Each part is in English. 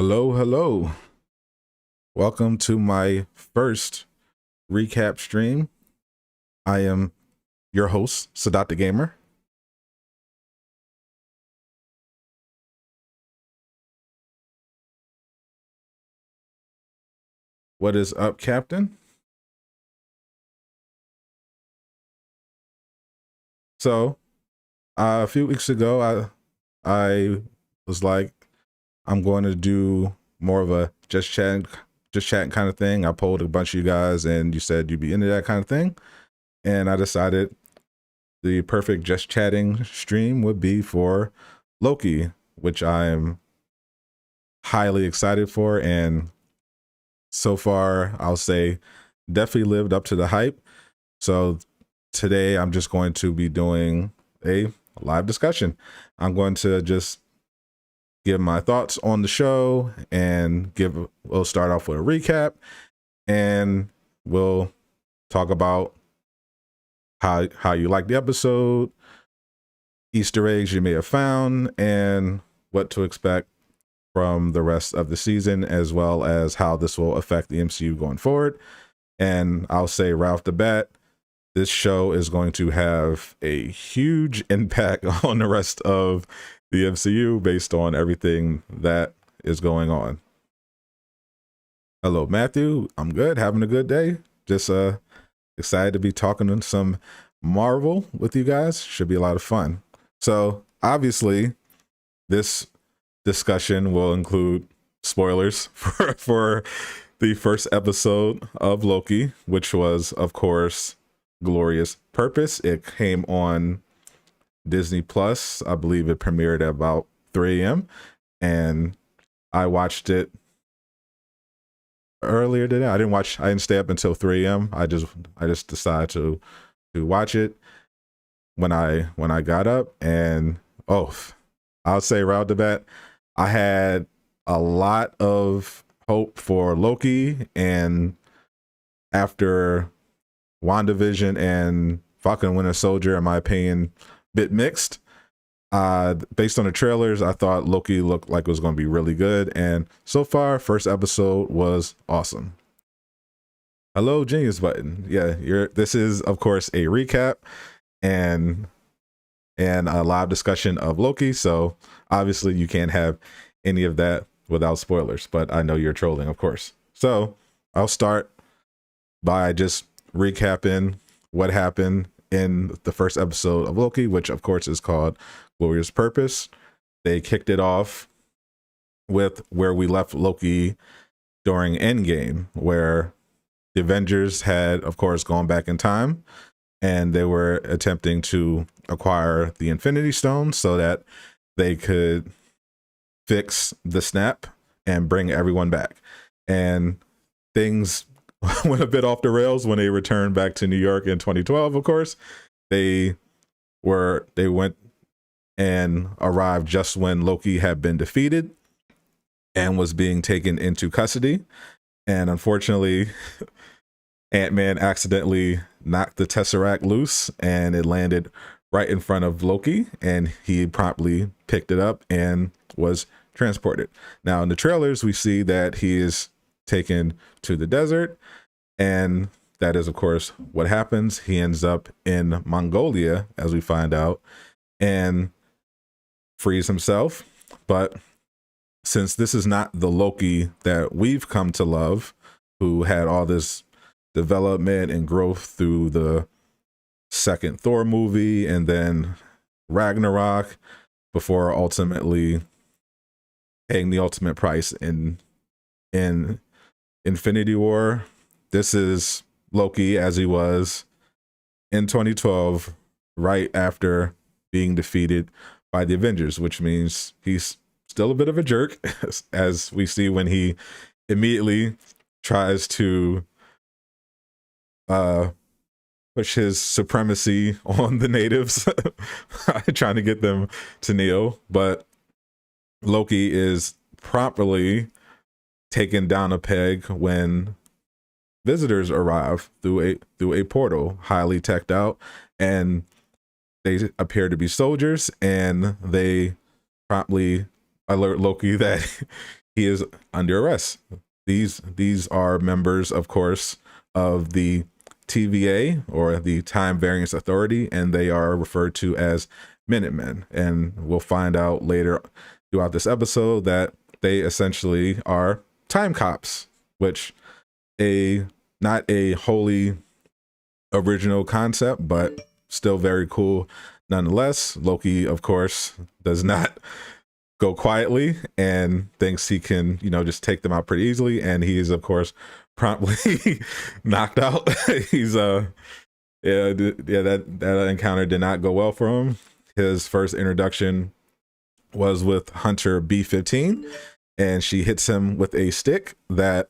Hello, hello. Welcome to my first recap stream. I am your host, Sadat the Gamer. What is up, Captain? So, a few weeks ago, I was like, I'm going to do more of a just chatting kind of thing. I polled a bunch of you guys, and you said you'd be into that kind of thing, and I decided the perfect just chatting stream would be for Loki, which I'm highly excited for, and so far I'll say definitely lived up to the hype. So today I'm just going to be doing a live discussion. I'm going to just give my thoughts on the show and we'll start off with a recap, and we'll talk about how you like the episode, Easter eggs you may have found, and what to expect from the rest of the season, as well as how this will affect the MCU going forward. And I'll say right off the bat, this show is going to have a huge impact on the rest of the MCU based on everything that is going on. Hello, Matthew. I'm good, having a good day. Just excited to be talking some Marvel with you guys. Should be a lot of fun. So obviously, this discussion will include spoilers for the first episode of Loki, which was, of course, Glorious Purpose. It came on Disney Plus. I believe it premiered at about 3 a.m. and I watched it earlier today. I didn't stay up until 3 a.m. I just decided to watch it when I got up, and I'll say right off the bat, I had a lot of hope for Loki, and after WandaVision and Falcon and Winter Soldier, in my opinion, bit mixed. Based on the trailers, I thought Loki looked like it was going to be really good, and so far, first episode was awesome. Hello, Genius Button. Yeah, this is of course a recap and a live discussion of Loki, so obviously you can't have any of that without spoilers, but I know you're trolling, of course. So I'll start by just recapping what happened in the first episode of Loki, which of course is called Glorious Purpose. They kicked it off with where we left Loki during Endgame, where the Avengers had, of course, gone back in time, and they were attempting to acquire the Infinity Stone so that they could fix the snap and bring everyone back. And things went a bit off the rails when they returned back to New York in 2012. Of course, they went and arrived just when Loki had been defeated and was being taken into custody. And unfortunately, Ant-Man accidentally knocked the Tesseract loose, and it landed right in front of Loki, and he promptly picked it up and was transported. Now, in the trailers, we see that he is taken to the desert, and that is, of course, what happens. He ends up in Mongolia, as we find out, and frees himself. But since this is not the Loki that we've come to love, who had all this development and growth through the second Thor movie and then Ragnarok, before ultimately paying the ultimate price in Infinity War. This is Loki as he was in 2012, right after being defeated by the Avengers, which means he's still a bit of a jerk, as we see when he immediately tries to push his supremacy on the natives, trying to get them to kneel. But Loki is properly taken down a peg when visitors arrive through a portal, highly teched out, and they appear to be soldiers, and they promptly alert Loki that he is under arrest. These are members, of course, of the TVA, or the Time Variance Authority, and they are referred to as Minutemen. And we'll find out later throughout this episode that they essentially are time cops, which not a wholly original concept, but still very cool nonetheless. Loki, of course, does not go quietly and thinks he can, just take them out pretty easily. And he is, of course, promptly knocked out. He's that encounter did not go well for him. His first introduction was with Hunter B-15, and she hits him with a stick that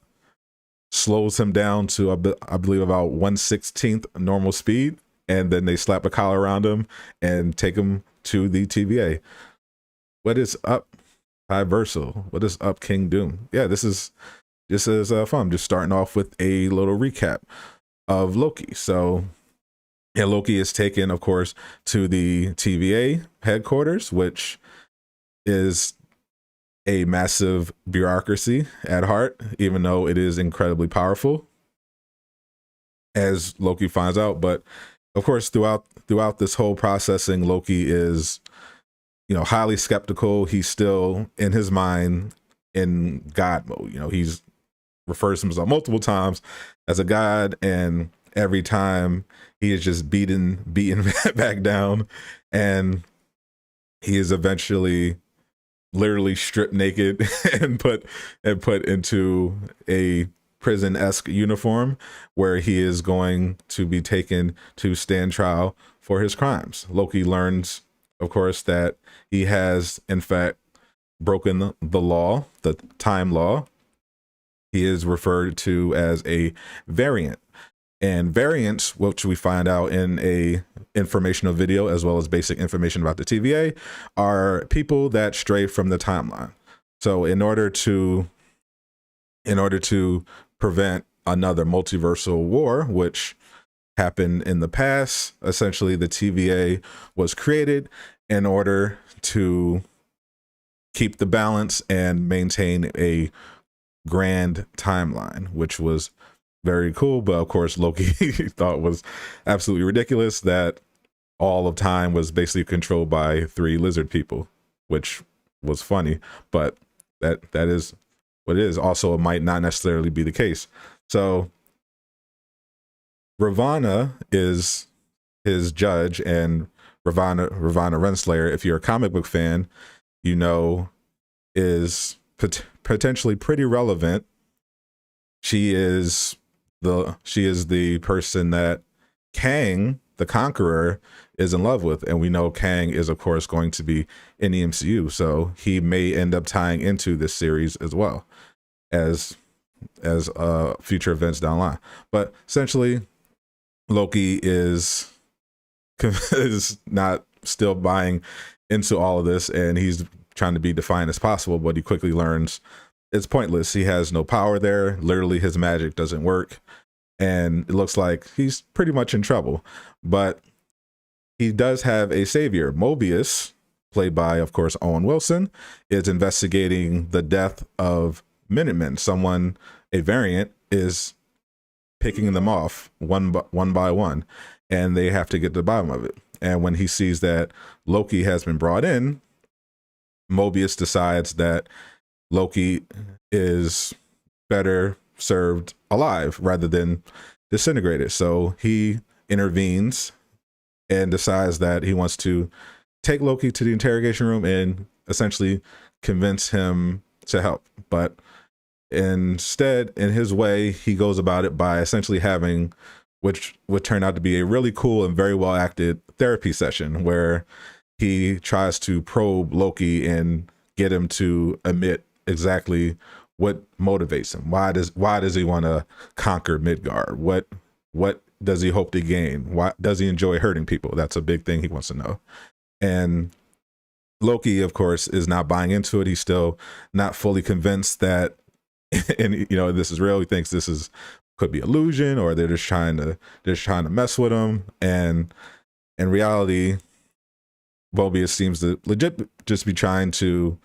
slows him down to I believe about 1/16 normal speed, and then they slap a collar around him and take him to the TVA. What is up, Versal? What is up, King Doom? Yeah, this is fun. Just starting off with a little recap of Loki. So yeah, Loki is taken, of course, to the TVA headquarters, which is a massive bureaucracy at heart, even though it is incredibly powerful, as Loki finds out. But of course, throughout this whole processing, Loki is, highly skeptical. He's still in his mind in God mode. He's refers to himself multiple times as a god, and every time he is just beaten back down, and he is eventually literally stripped naked and put into a prison-esque uniform, where he is going to be taken to stand trial for his crimes. Loki learns, of course, that he has in fact broken the law, the time law. He is referred to as a variant. And variants, which we find out in a informational video, as well as basic information about the TVA, are people that stray from the timeline. So in order to prevent another multiversal war, which happened in the past, essentially the TVA was created in order to keep the balance and maintain a grand timeline, which was very cool. But of course, Loki thought was absolutely ridiculous that all of time was basically controlled by 3 lizard people, which was funny, but that is what it is. Also, it might not necessarily be the case. So Ravonna is his judge, and Ravonna Renslayer, if you're a comic book fan, is potentially pretty relevant. She is the person that Kang, the Conqueror, is in love with, and we know Kang is, of course, going to be in the MCU, so he may end up tying into this series as well as future events down the line. But essentially, Loki is not still buying into all of this, and he's trying to be defiant as possible, but he quickly learns it's pointless. He has no power there. Literally, his magic doesn't work, and it looks like he's pretty much in trouble. But he does have a savior. Mobius, played by, of course, Owen Wilson, is investigating the death of Minutemen. Someone, a variant, is picking them off one by one, and they have to get to the bottom of it. And when he sees that Loki has been brought in, Mobius decides that Loki is better served alive rather than disintegrated. So he intervenes and decides that he wants to take Loki to the interrogation room and essentially convince him to help. But instead, in his way, he goes about it by essentially having, which would turn out to be a really cool and very well acted therapy session, where he tries to probe Loki and get him to admit exactly what motivates him. Why does he want to conquer Midgard? What does he hope to gain? Why does he enjoy hurting people? That's a big thing he wants to know. And Loki, of course, is not buying into it. He's still not fully convinced that, and this is real. He thinks this could be illusion, or they're just trying to mess with him. And in reality, Mobius seems to legit just be trying to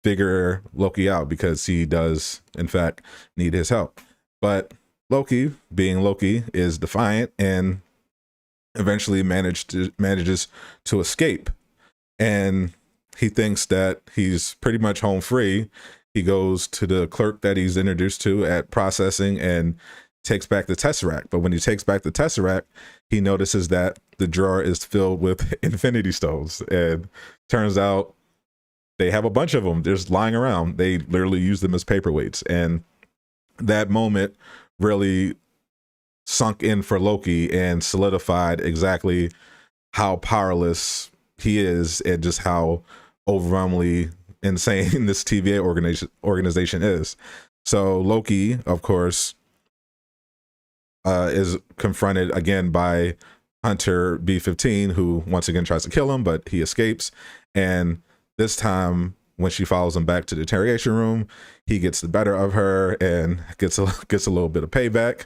figure Loki out, because he does in fact need his help. But Loki, being Loki, is defiant and eventually manages to escape. And he thinks that he's pretty much home free. He goes to the clerk that he's introduced to at processing and takes back the Tesseract. But when he takes back the Tesseract, he notices that the drawer is filled with Infinity Stones. And turns out they have a bunch of them just lying around. They literally use them as paperweights. And that moment really sunk in for Loki and solidified exactly how powerless he is and just how overwhelmingly insane this TVA organization is. So Loki, of course, is confronted again by Hunter B-15, who once again tries to kill him, but he escapes. And this time, when she follows him back to the interrogation room, he gets the better of her and gets a little bit of payback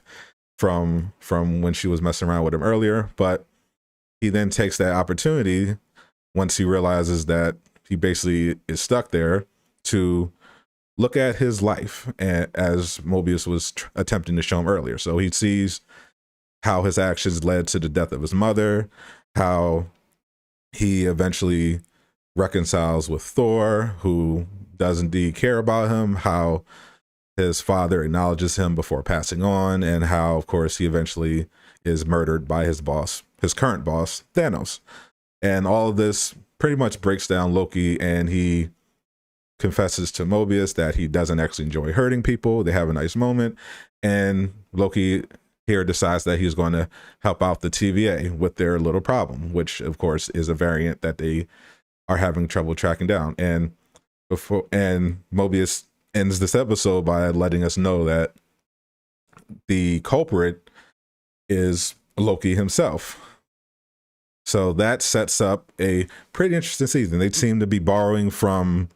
from when she was messing around with him earlier. But he then takes that opportunity, once he realizes that he basically is stuck there, to look at his life, as Mobius was attempting to show him earlier. So he sees how his actions led to the death of his mother, how he eventually reconciles with Thor, who does indeed care about him, how his father acknowledges him before passing on, and how, of course, he eventually is murdered by his boss, his current boss, Thanos. And all of this pretty much breaks down Loki, and he confesses to Mobius that he doesn't actually enjoy hurting people. They have a nice moment, and Loki here decides that he's going to help out the TVA with their little problem, which of course is a variant that they are having trouble tracking down. And Mobius ends this episode by letting us know that the culprit is Loki himself. So that sets up a pretty interesting season. They seem to be borrowing from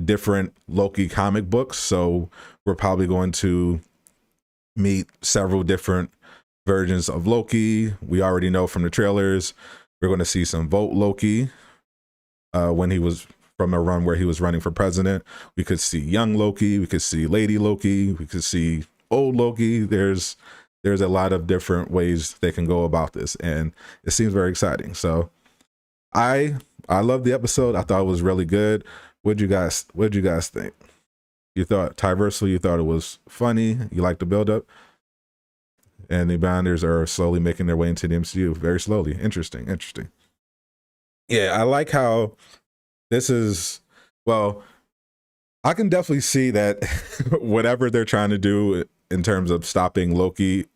different Loki comic books, so we're probably going to meet several different versions of Loki. We already know from the trailers we're going to see some Vote Loki when he was from a run where he was running for president. We could see young Loki, we could see Lady Loki, we could see old Loki. There's a lot of different ways they can go about this, and it seems very exciting. So I love the episode. I thought it was really good. What'd you guys think? You thought Tyversal, you thought it was funny, you liked the build-up, and the Bounders are slowly making their way into the MCU, very slowly. Interesting. Yeah, I like how this is, well, I can definitely see that whatever they're trying to do in terms of stopping Loki's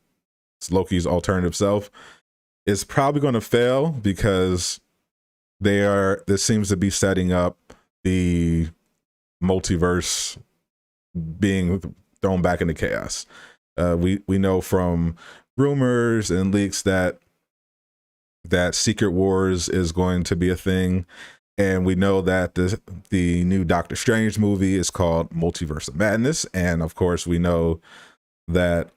alternative self is probably going to fail, because this seems to be setting up the multiverse being thrown back into chaos. We know from rumors and leaks that Secret Wars is going to be a thing, and we know that the new Doctor Strange movie is called Multiverse of Madness, and of course we know that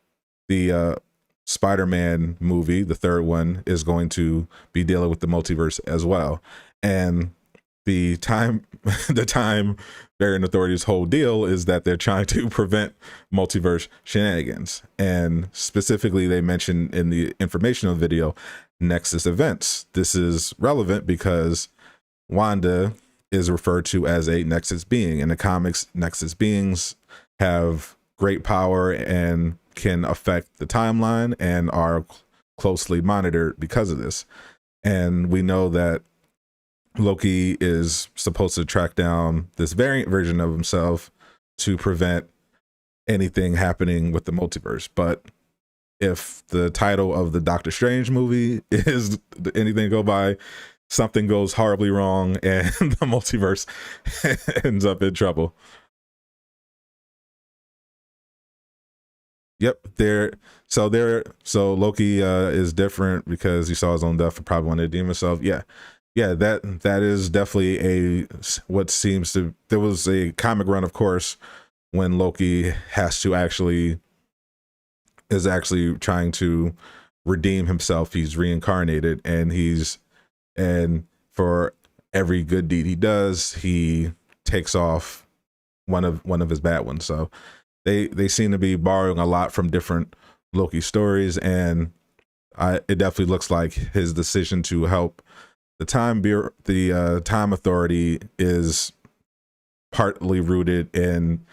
the Spider-Man movie, the third one, is going to be dealing with the multiverse as well. And the time variant authority's whole deal is that they're trying to prevent multiverse shenanigans. And specifically, they mentioned in the informational video Nexus events. This is relevant because Wanda is referred to as a Nexus being. In the comics, Nexus beings have great power and can affect the timeline and are closely monitored because of this. And we know that Loki is supposed to track down this variant version of himself to prevent anything happening with the multiverse. But if the title of the Doctor Strange movie is anything to go by, something goes horribly wrong and the multiverse ends up in trouble. Yep, so Loki is different because he saw his own death and probably wanted to redeem himself. Yeah, that is definitely what seems to. There was a comic run, of course, when Loki is actually trying to redeem himself. He's reincarnated, and for every good deed he does, he takes off one of his bad ones. So they seem to be borrowing a lot from different Loki stories, and it definitely looks like his decision to help the Time Authority is partly rooted in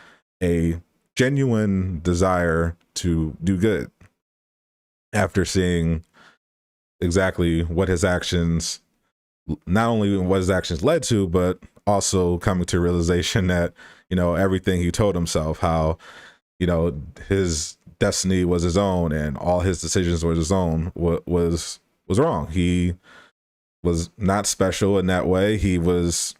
a genuine desire to do good after seeing exactly what his actions, not only what his actions led to, but also coming to realization that, everything he told himself, how, his destiny was his own and all his decisions were his own, was wrong. He was not special in that way. He was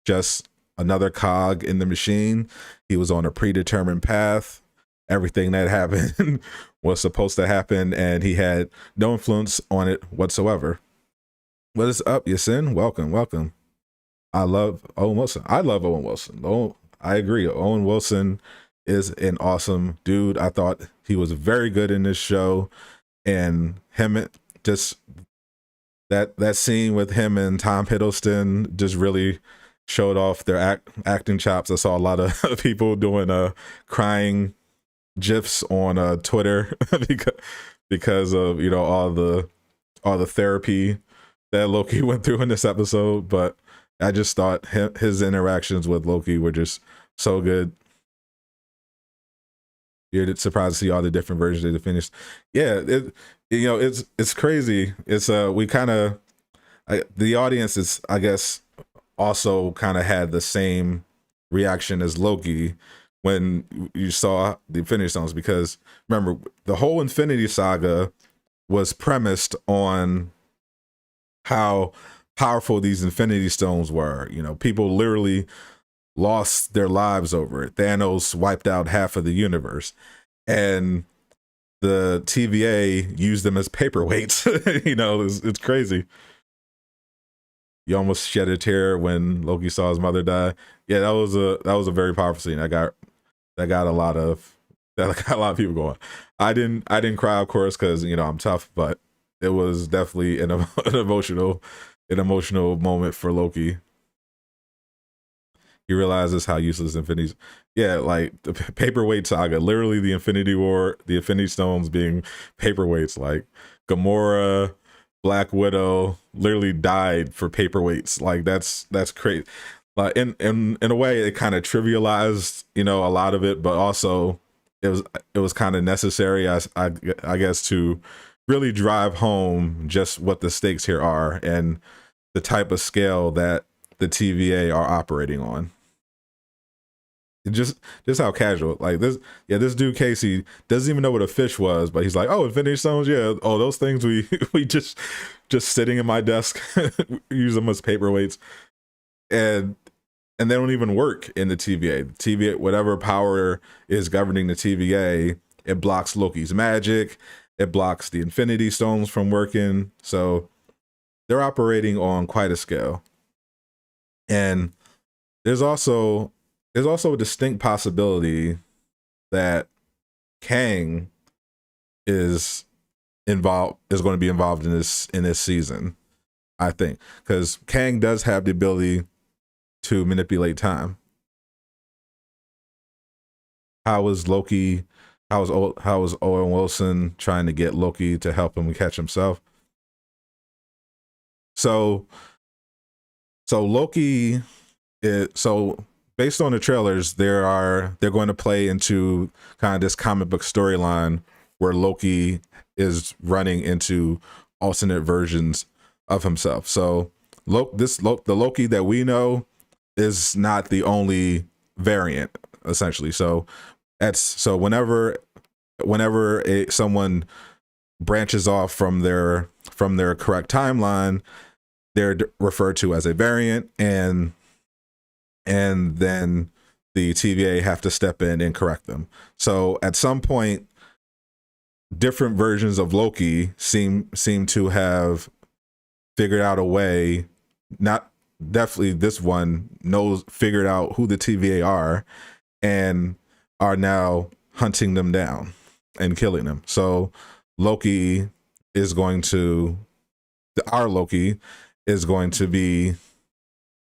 just another cog in the machine. He was on a predetermined path. Everything that happened was supposed to happen, and he had no influence on it whatsoever. What is up, Yasin? Welcome. I love Owen Wilson. I agree. Owen Wilson is an awesome dude. I thought he was very good in this show, and him just that scene with him and Tom Hiddleston just really showed off their acting chops. I saw a lot of people doing crying gifs on Twitter because of all the therapy that Loki went through in this episode. But I just thought his interactions with Loki were just so good. You're surprised to see all the different versions of the finish. Yeah, it's crazy. It's we kind of the audience is, I guess, also kind of had the same reaction as Loki when you saw the Infinity Stones, because remember, the whole Infinity Saga was premised on how powerful these Infinity Stones were. People literally lost their lives over it. Thanos wiped out half of the universe, and the TVA used them as paperweights. It's crazy. You almost shed a tear when Loki saw his mother die. Yeah, that was a very powerful scene. That got a lot of people going. I didn't cry, of course, because I'm tough, but it was definitely an emotional moment for Loki. He realizes how useless Infinity. Yeah, like the paperweight saga. Literally, the Infinity War, the Infinity Stones being paperweights. Like Gamora, Black Widow, literally died for paperweights. Like that's crazy. But in a way, it kind of trivialized a lot of it, but also it was kind of necessary. I guess to really drive home just what the stakes here are and the type of scale that the TVA are operating on. Just how casual, like this dude Casey doesn't even know what a fish was, but he's like, oh, Infinity Stones, yeah, oh, those things we just sitting in my desk, use them as paperweights, and they don't even work in the TVA. The TVA, whatever power is governing the TVA, it blocks Loki's magic, it blocks the Infinity Stones from working, so they're operating on quite a scale. And there's also a distinct possibility that Kang is going to be involved in this season, I think, because Kang does have the ability to manipulate time. How is Owen Wilson trying to get Loki to help him catch himself? So Loki based on the trailers, they're going to play into kind of this comic book storyline where Loki is running into alternate versions of himself. So the Loki that we know is not the only variant, essentially. So whenever someone branches off from their correct timeline, they're referred to as a variant, and then the TVA have to step in and correct them. So at some point, different versions of Loki seem to have figured out a way, not definitely this one figured out who the TVA are and are now hunting them down and killing them. So Loki is going to be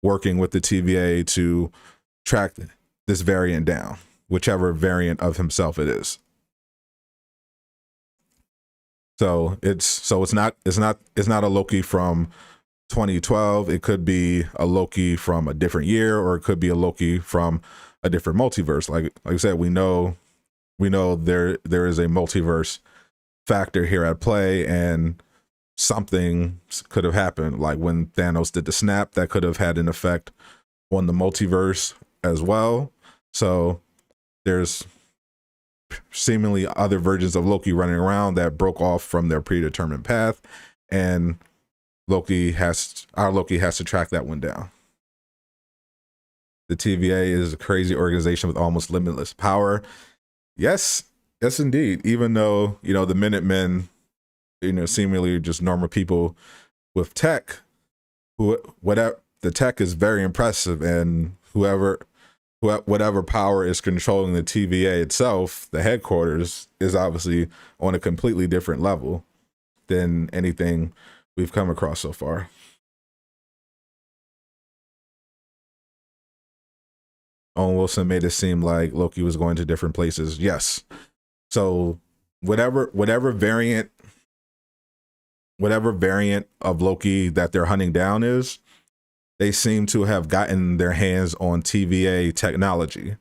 working with the TVA to track this variant down, whichever variant of himself it is. So it's not a Loki from 2012. It could be a Loki from a different year, or it could be a Loki from a different multiverse. Like I said, we know there is a multiverse factor here at play, and something could have happened. Like when Thanos did the snap, that could have had an effect on the multiverse as well. So there's seemingly other versions of Loki running around that broke off from their predetermined path, and our Loki has to track that one down. The TVA is a crazy organization with almost limitless power. Yes, indeed. Even though, the Minutemen, seemingly just normal people with tech, whatever, the tech is very impressive, and whatever power is controlling the TVA itself, the headquarters, is obviously on a completely different level than anything we've come across so far. Owen Wilson made it seem like Loki was going to different places. Yes. So whatever variant of Loki that they're hunting down is, they seem to have gotten their hands on TVA technology.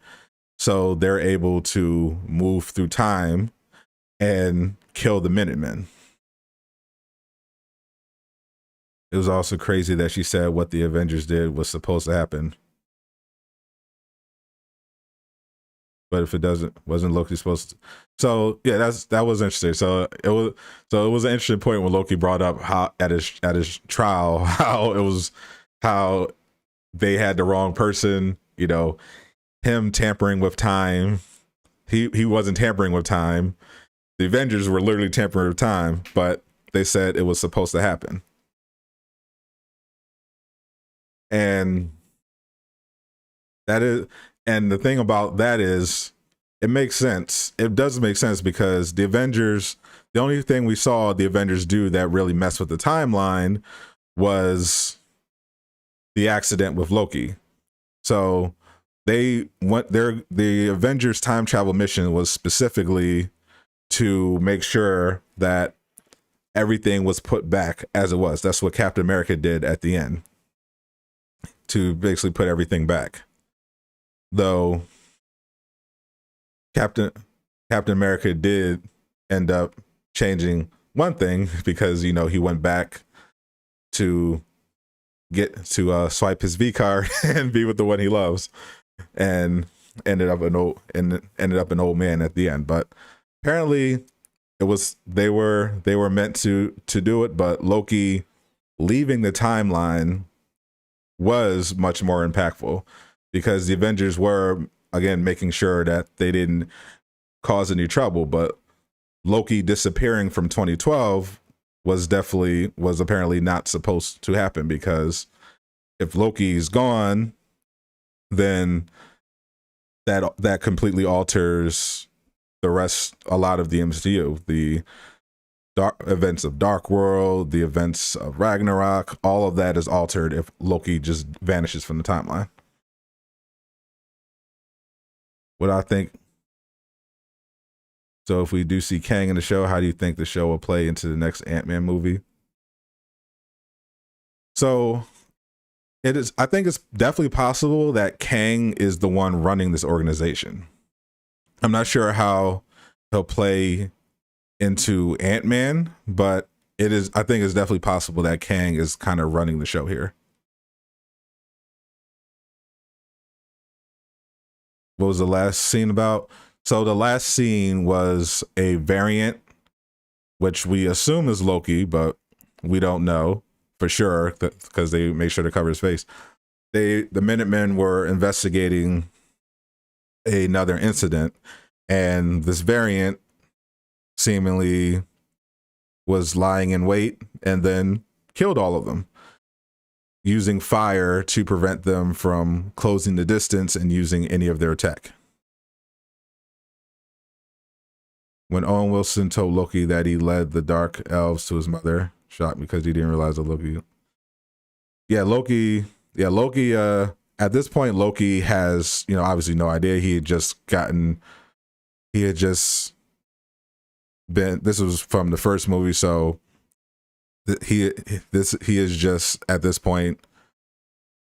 So they're able to move through time and kill the Minutemen. It was also crazy that she said what the Avengers did was supposed to happen. But if it wasn't Loki supposed to? So yeah, that was interesting. So it was an interesting point when Loki brought up how at his trial how they had the wrong person. Him tampering with time. He wasn't tampering with time. The Avengers were literally tampering with time, but they said it was supposed to happen. And the thing about that is, it makes sense. It does make sense because the Avengers, the only thing we saw the Avengers do that really messed with the timeline was the accident with Loki. So the Avengers time travel mission was specifically to make sure that everything was put back as it was. That's what Captain America did at the end, to basically put everything back. Though Captain America did end up changing one thing, because he went back to get to swipe his V card and be with the one he loves, and ended up an old man at the end. But apparently they were meant to do it, but Loki leaving the timeline was much more impactful, because the Avengers were, again, making sure that they didn't cause any trouble. But Loki disappearing from 2012 was apparently not supposed to happen, because if Loki's gone, then that completely alters a lot of the MCU. The events of Dark World, the events of Ragnarok, all of that is altered if Loki just vanishes from the timeline. What I think. So if we do see Kang in the show, how do you think the show will play into the next Ant-Man movie? So I think it's definitely possible that Kang is the one running this organization. I'm not sure how he'll play into Ant-Man, but I think it's definitely possible that Kang is kind of running the show here. What was the last scene about? So the last scene was a variant, which we assume is Loki, but we don't know for sure because they made sure to cover his face. The Minutemen were investigating another incident, and this variant seemingly was lying in wait and then killed all of them, using fire to prevent them from closing the distance and using any of their tech. When Owen Wilson told Loki that he led the Dark Elves to his mother, shocked because he didn't realize that Loki. Loki at this point, Loki has, obviously no idea. He had just been, this was from the first movie. So he is just, at this point,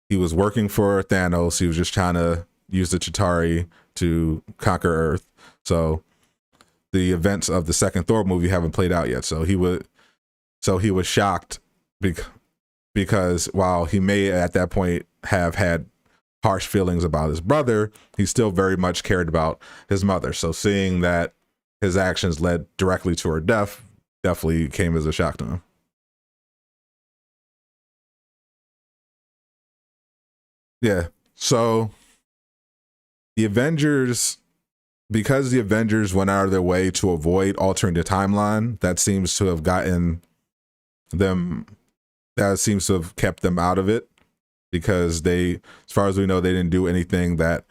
he was working for Thanos. He was just trying to use the Chitauri to conquer Earth. So the events of the second Thor movie haven't played out yet. So he was shocked because while he may at that point have had harsh feelings about his brother, he still very much cared about his mother. So seeing that his actions led directly to her death definitely came as a shock to him. Yeah. So the Avengers, because the Avengers went out of their way to avoid altering the timeline, that seems to have kept them out of it, because they, as far as we know, they didn't do anything that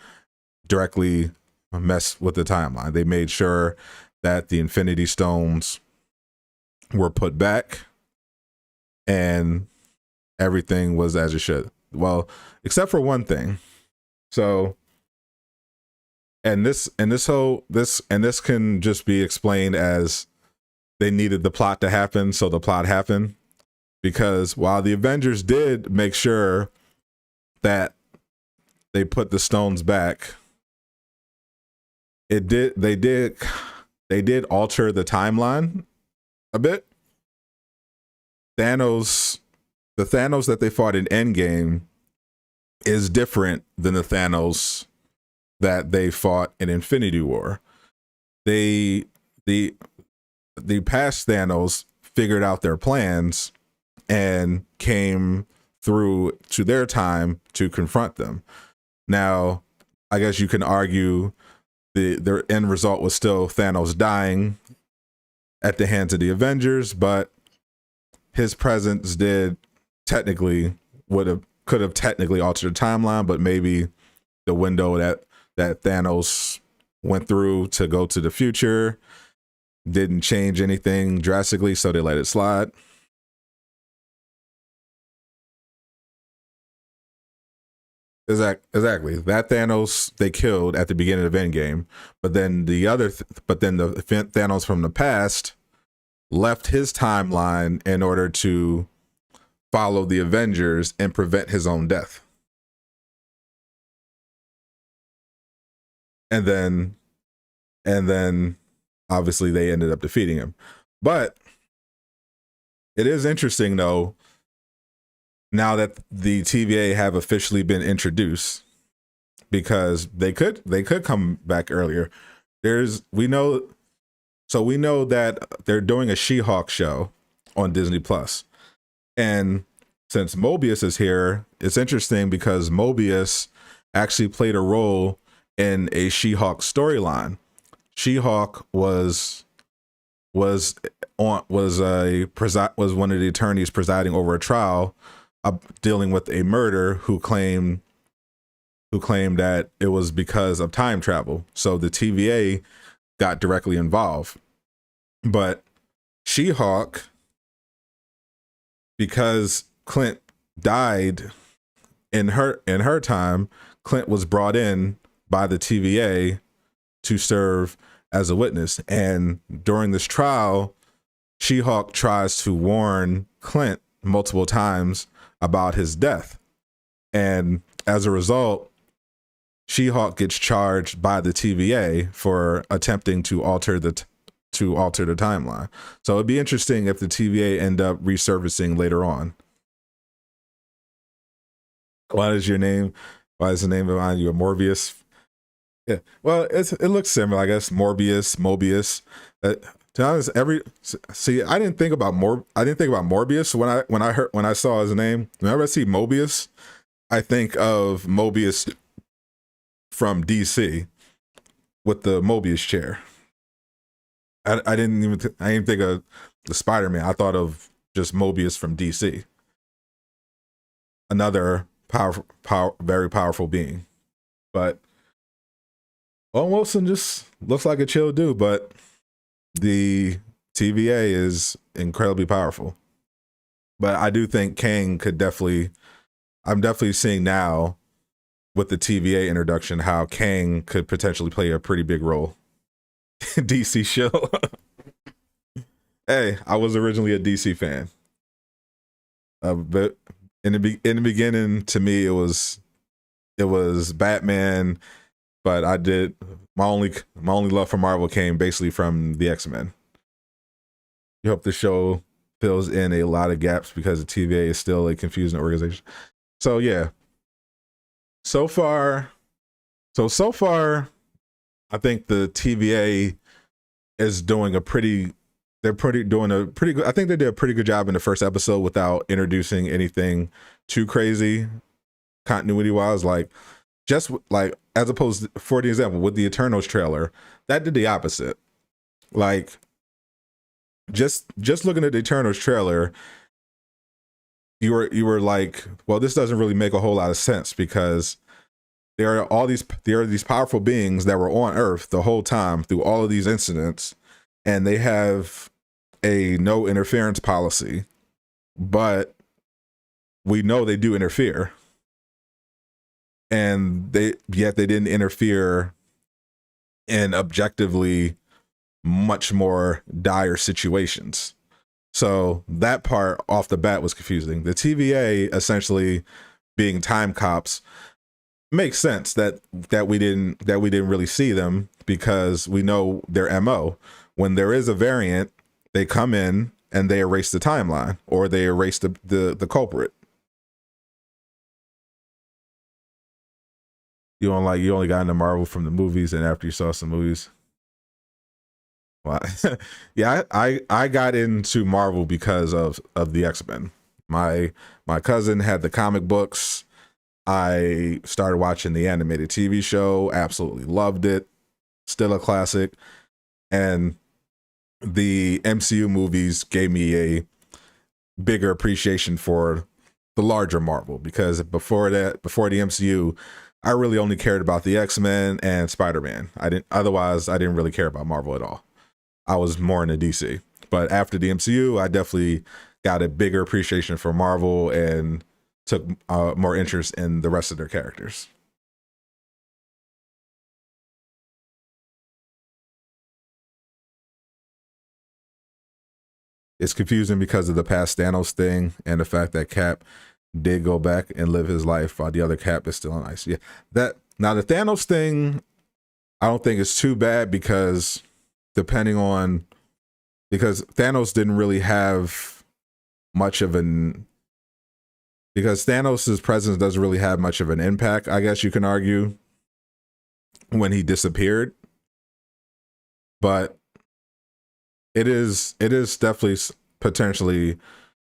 directly messed with the timeline. They made sure that the Infinity Stones were put back and everything was as it should. Well, except for one thing. So, and this can just be explained as they needed the plot to happen, so the plot happened. Because while the Avengers did make sure that they put the stones back, they did alter the timeline a bit. The Thanos that they fought in Endgame is different than the Thanos that they fought in Infinity War. The past Thanos figured out their plans and came through to their time to confront them. Now, I guess you can argue their end result was still Thanos dying at the hands of the Avengers, but his presence could have technically altered the timeline, but maybe the window that Thanos went through to go to the future didn't change anything drastically, so they let it slide. Exactly. That Thanos they killed at the beginning of Endgame, but then the Thanos from the past left his timeline in order to follow the Avengers and prevent his own death. And then obviously they ended up defeating him. But it is interesting though, now that the TVA have officially been introduced, because they could come back earlier. We know that they're doing a She-Hulk show on Disney Plus. And since Mobius is here, it's interesting because Mobius actually played a role in a She-Hulk storyline. She-Hulk was one of the attorneys presiding over a trial dealing with a murder who claimed that it was because of time travel. So the TVA got directly involved. But She-Hulk, because Clint died in her time, Clint was brought in by the TVA to serve as a witness. And during this trial, She-Hulk tries to warn Clint multiple times about his death. And as a result, She-Hulk gets charged by the TVA for attempting to alter the timeline. So it'd be interesting if the TVA end up resurfacing later on. Why is the name behind you a Morbius? Yeah, well, it looks similar, I guess. Mobius. To be honest, I didn't think about Morbius when I saw his name. Whenever I see Mobius, I think of Mobius from DC with the Mobius chair. I didn't think of the Spider-Man. I thought of just Mobius from DC. Another very powerful being. But Owen Wilson just looks like a chill dude, but the TVA is incredibly powerful. But I do think Kang I'm definitely seeing now with the TVA introduction, how Kang could potentially play a pretty big role. DC show. Hey, I was originally a DC fan, but in the beginning, to me, it was Batman. But I did my only love for Marvel came basically from the X-Men. You hope the show fills in a lot of gaps because the TVA is still a confusing organization. So yeah, so far, I think the TVA is doing a pretty good. I think they did a pretty good job in the first episode without introducing anything too crazy continuity wise. Like, just like, as opposed to, for the example, with the Eternals trailer, that did the opposite. Like, just looking at the Eternals trailer, you were like, well, this doesn't really make a whole lot of sense because there are these powerful beings that were on Earth the whole time through all of these incidents, and they have a no interference policy, but we know they do interfere. And yet they didn't interfere in objectively much more dire situations. So that part off the bat was confusing. The TVA essentially being time cops makes sense that we didn't really see them because we know their MO. When there is a variant, they come in and they erase the timeline or they erase the culprit. You only got into Marvel from the movies and after you saw some movies. Well, yeah, I got into Marvel because of the X-Men. My cousin had the comic books. I started watching the animated TV show, absolutely loved it. Still a classic. And the MCU movies gave me a bigger appreciation for the larger Marvel because before the MCU, I really only cared about the X-Men and Spider-Man. I didn't really care about Marvel at all. I was more into DC. But after the MCU, I definitely got a bigger appreciation for Marvel and took more interest in the rest of their characters. It's confusing because of the past Thanos thing and the fact that Cap did go back and live his life while the other Cap is still on ice. Yeah, now the Thanos thing, I don't think it's too bad because because Thanos didn't really have much of because Thanos's presence doesn't really have much of an impact, I guess you can argue, when he disappeared. But it is definitely potentially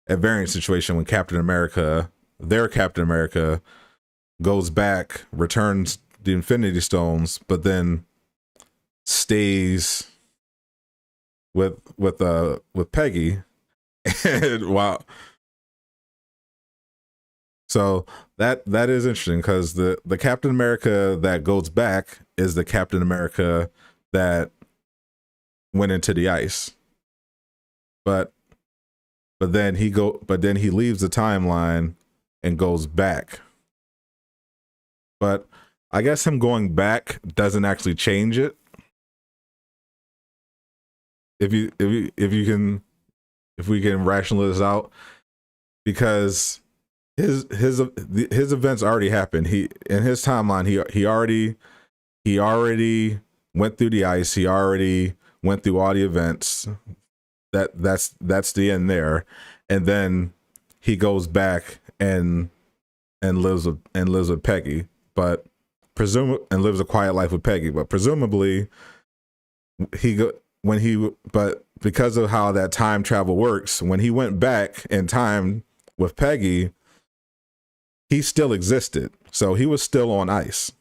a variant situation when their Captain America goes back, returns the Infinity Stones, but then stays with Peggy. And wow. So that is interesting because the Captain America that goes back is the Captain America that went into the ice. But then he leaves the timeline and goes back. But I guess him going back doesn't actually change it. If we can rationalize this out, because his events already happened. He in his timeline he already went through the ice. He already went through all the events. That's the end there, and then he goes back and lives with Peggy, but and lives a quiet life with Peggy. But presumably but because of how that time travel works, when he went back in time with Peggy, he still existed. So he was still on ice.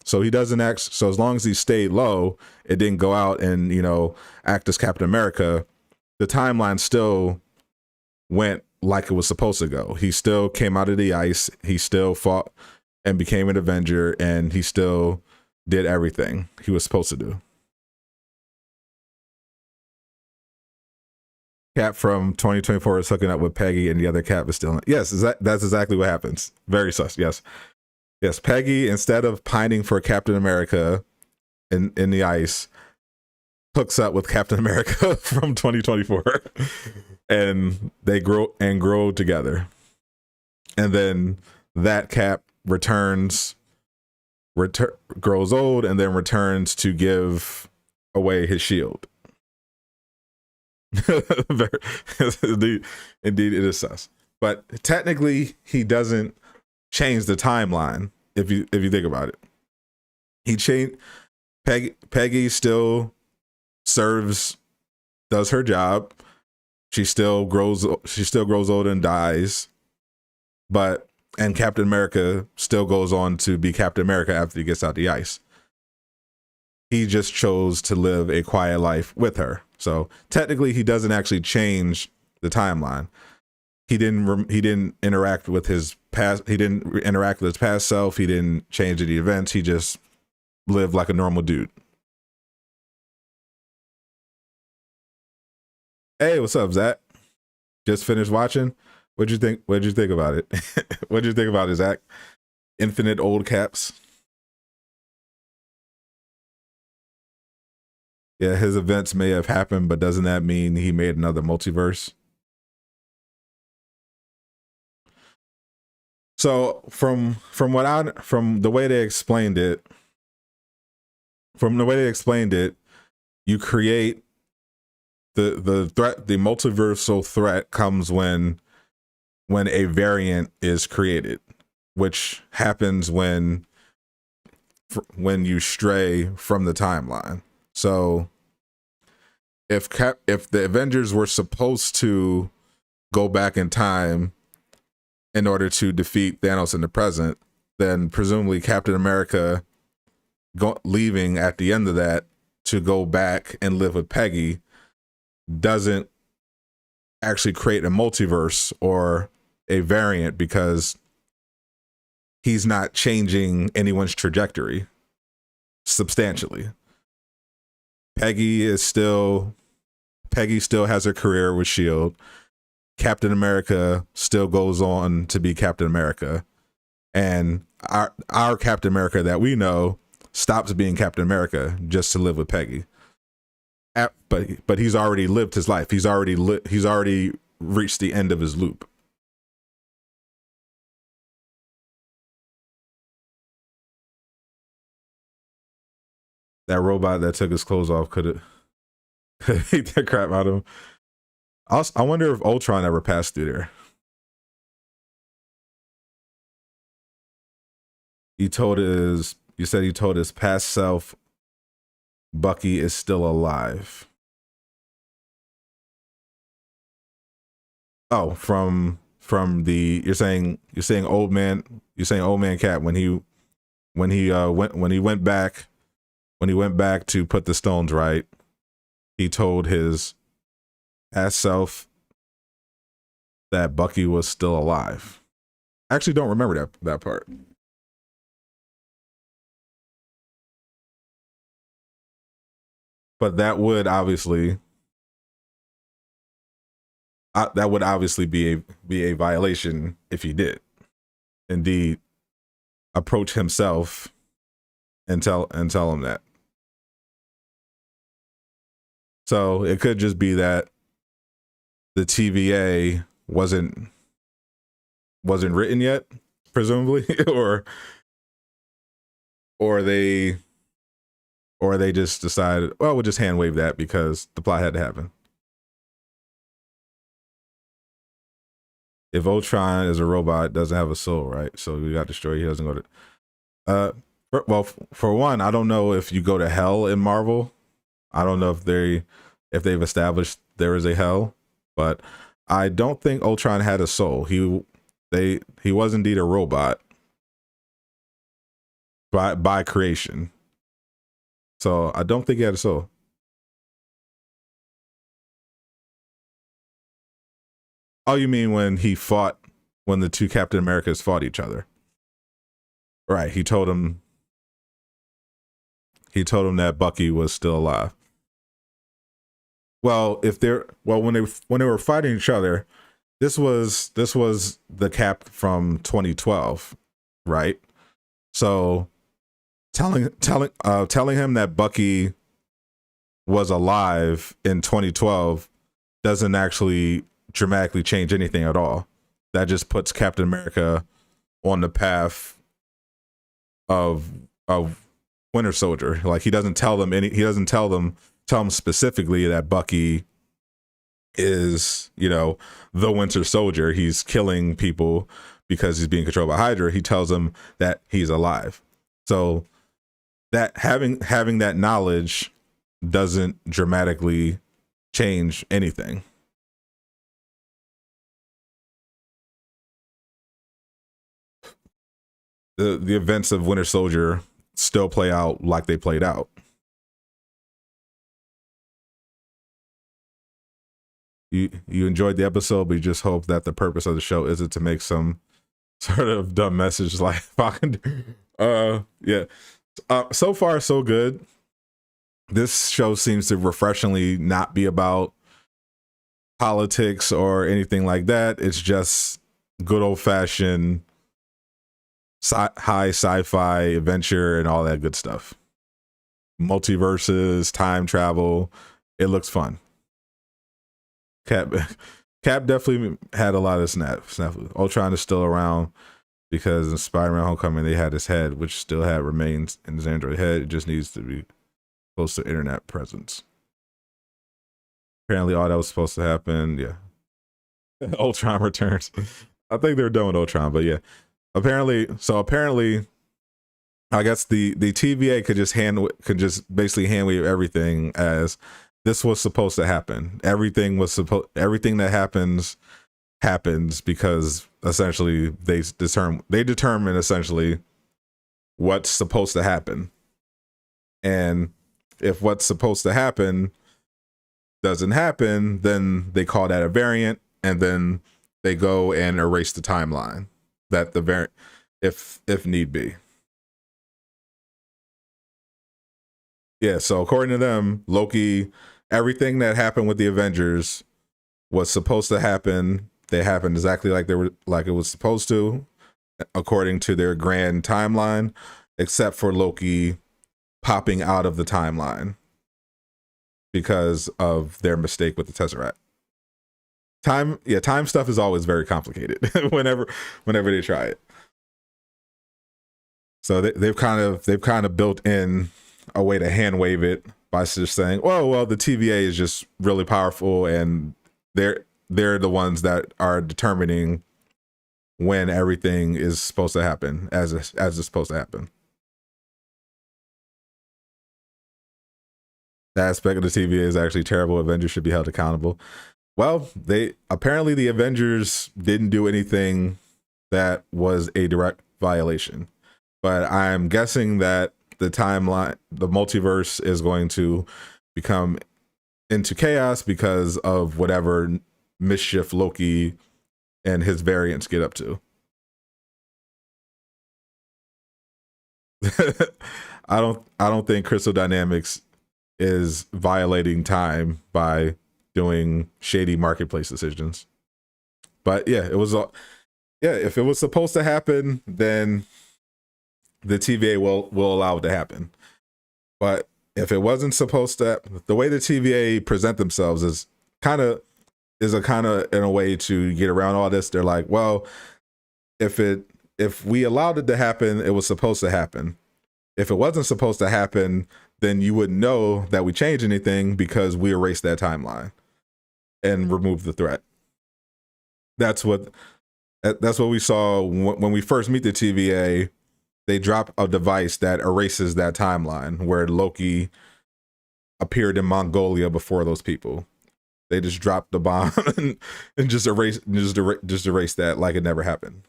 So he doesn't act. So as long as he stayed low, it didn't go out and, act as Captain America. The timeline still went like it was supposed to go. He still came out of the ice. He still fought and became an Avenger, and he still did everything he was supposed to do. Cap from 2024 is hooking up with Peggy, and the other Cap is still. Yes, that's exactly what happens. Very sus. Yes. Yes, Peggy, instead of pining for Captain America in the ice, hooks up with Captain America from 2024, and they grow together. And then that Cap grows old, and then returns to give away his shield. indeed, indeed, it is sus. But technically, he doesn't change the timeline. If you think about it, he changed. Peggy still does her job. She still grows old and dies. And Captain America still goes on to be Captain America after he gets out the ice. He just chose to live a quiet life with her. So technically, he doesn't actually change the timeline. He didn't interact with his past. He didn't interact with his past self. He didn't change any events. He just lived like a normal dude. Hey, what's up, Zach? Just finished watching. What'd you think? What'd you think about it? What'd you think about it, Zach? Infinite old Caps. Yeah, his events may have happened, but doesn't that mean he made another multiverse? So from the way they explained it, you create the threat. The multiversal threat comes when a variant is created, which happens when you stray from the timeline. So if the Avengers were supposed to go back in time in order to defeat Thanos in the present, then presumably Captain America leaving at the end of that to go back and live with Peggy doesn't actually create a multiverse or a variant, because he's not changing anyone's trajectory substantially. Peggy still has a career with S.H.I.E.L.D. Captain America still goes on to be Captain America. And our Captain America that we know stops being Captain America just to live with Peggy. But he's already lived his life. He's already reached the end of his loop. That robot that took his clothes off could beat the crap out of him. I wonder if Ultron ever passed through there. You said he told his past self Bucky is still alive. Oh, from you're saying old man Cap when he went back to put the stones right, he told his past self that Bucky was still alive. I actually don't remember that part. But that would obviously be a violation if he did indeed approach himself and tell him that. So it could just be that the TVA wasn't written yet, presumably, or they just decided, well, we'll just hand wave that because the plot had to happen. If Ultron is a robot, doesn't have a soul, right? So we got destroyed. He doesn't go to. Well, for one, I don't know if you go to hell in Marvel. I don't know if they've established there is a hell, but I don't think Ultron had a soul. He was indeed a robot by creation. So I don't think he had a soul. Oh, you mean when the two Captain Americas fought each other? Right. He told him that Bucky was still alive. Well, when they were fighting each other, this was the Cap from 2012, right? So telling him that Bucky was alive in 2012 doesn't actually dramatically change anything at all. That just puts Captain America on the path of Winter Soldier. Like he doesn't tell them specifically that Bucky is, the Winter Soldier. He's killing people because he's being controlled by Hydra. He tells them that he's alive. So that having that knowledge doesn't dramatically change anything. The events of Winter Soldier still play out like they played out. You enjoyed the episode, but you just hope that the purpose of the show isn't to make some sort of dumb message like fucking yeah. So far so good. This show seems to refreshingly not be about politics or anything like that. It's just good old fashioned high sci-fi adventure and all that good stuff. Multiverses, time travel. It looks fun. Cap definitely had a lot of snaps. Ultron is still around because in Spider-Man Homecoming they had his head, which still remains in his android head. It just needs to be close to internet presence. Apparently all that was supposed to happen. Yeah. Ultron returns. I think they're done with Ultron, but yeah. Apparently I guess the TVA could just basically hand wave everything as this was supposed to happen. Everything that happens because essentially they determine essentially what's supposed to happen. And if what's supposed to happen doesn't happen, then they call that a variant, and then they go and erase the timeline that the variant, if need be. Yeah, so according to them, Loki, everything that happened with the Avengers was supposed to happen. They happened exactly like it was supposed to, according to their grand timeline, except for Loki popping out of the timeline because of their mistake with the Tesseract. Time stuff is always very complicated whenever they try it. So they've kind of built in a way to hand wave it by just saying, well, the TVA is just really powerful, and they're the ones that are determining when everything is supposed to happen as it's supposed to happen. That aspect of the TVA is actually terrible. Avengers should be held accountable. Well, the Avengers didn't do anything that was a direct violation, but I'm guessing that the multiverse is going to become into chaos because of whatever mischief Loki and his variants get up to. I don't think Crystal Dynamics is violating time by doing shady marketplace decisions. But yeah, if it was supposed to happen, then the TVA will allow it to happen. But if it wasn't supposed to, the way the TVA present themselves is kind of in a way to get around all this. They're like, well, if we allowed it to happen, it was supposed to happen. If it wasn't supposed to happen, then you wouldn't know that we changed anything because we erased that timeline and removed the threat. That's what we saw when we first meet the TVA. They drop a device that erases that timeline where Loki appeared in Mongolia before those people. They just dropped the bomb and just erase that like it never happened.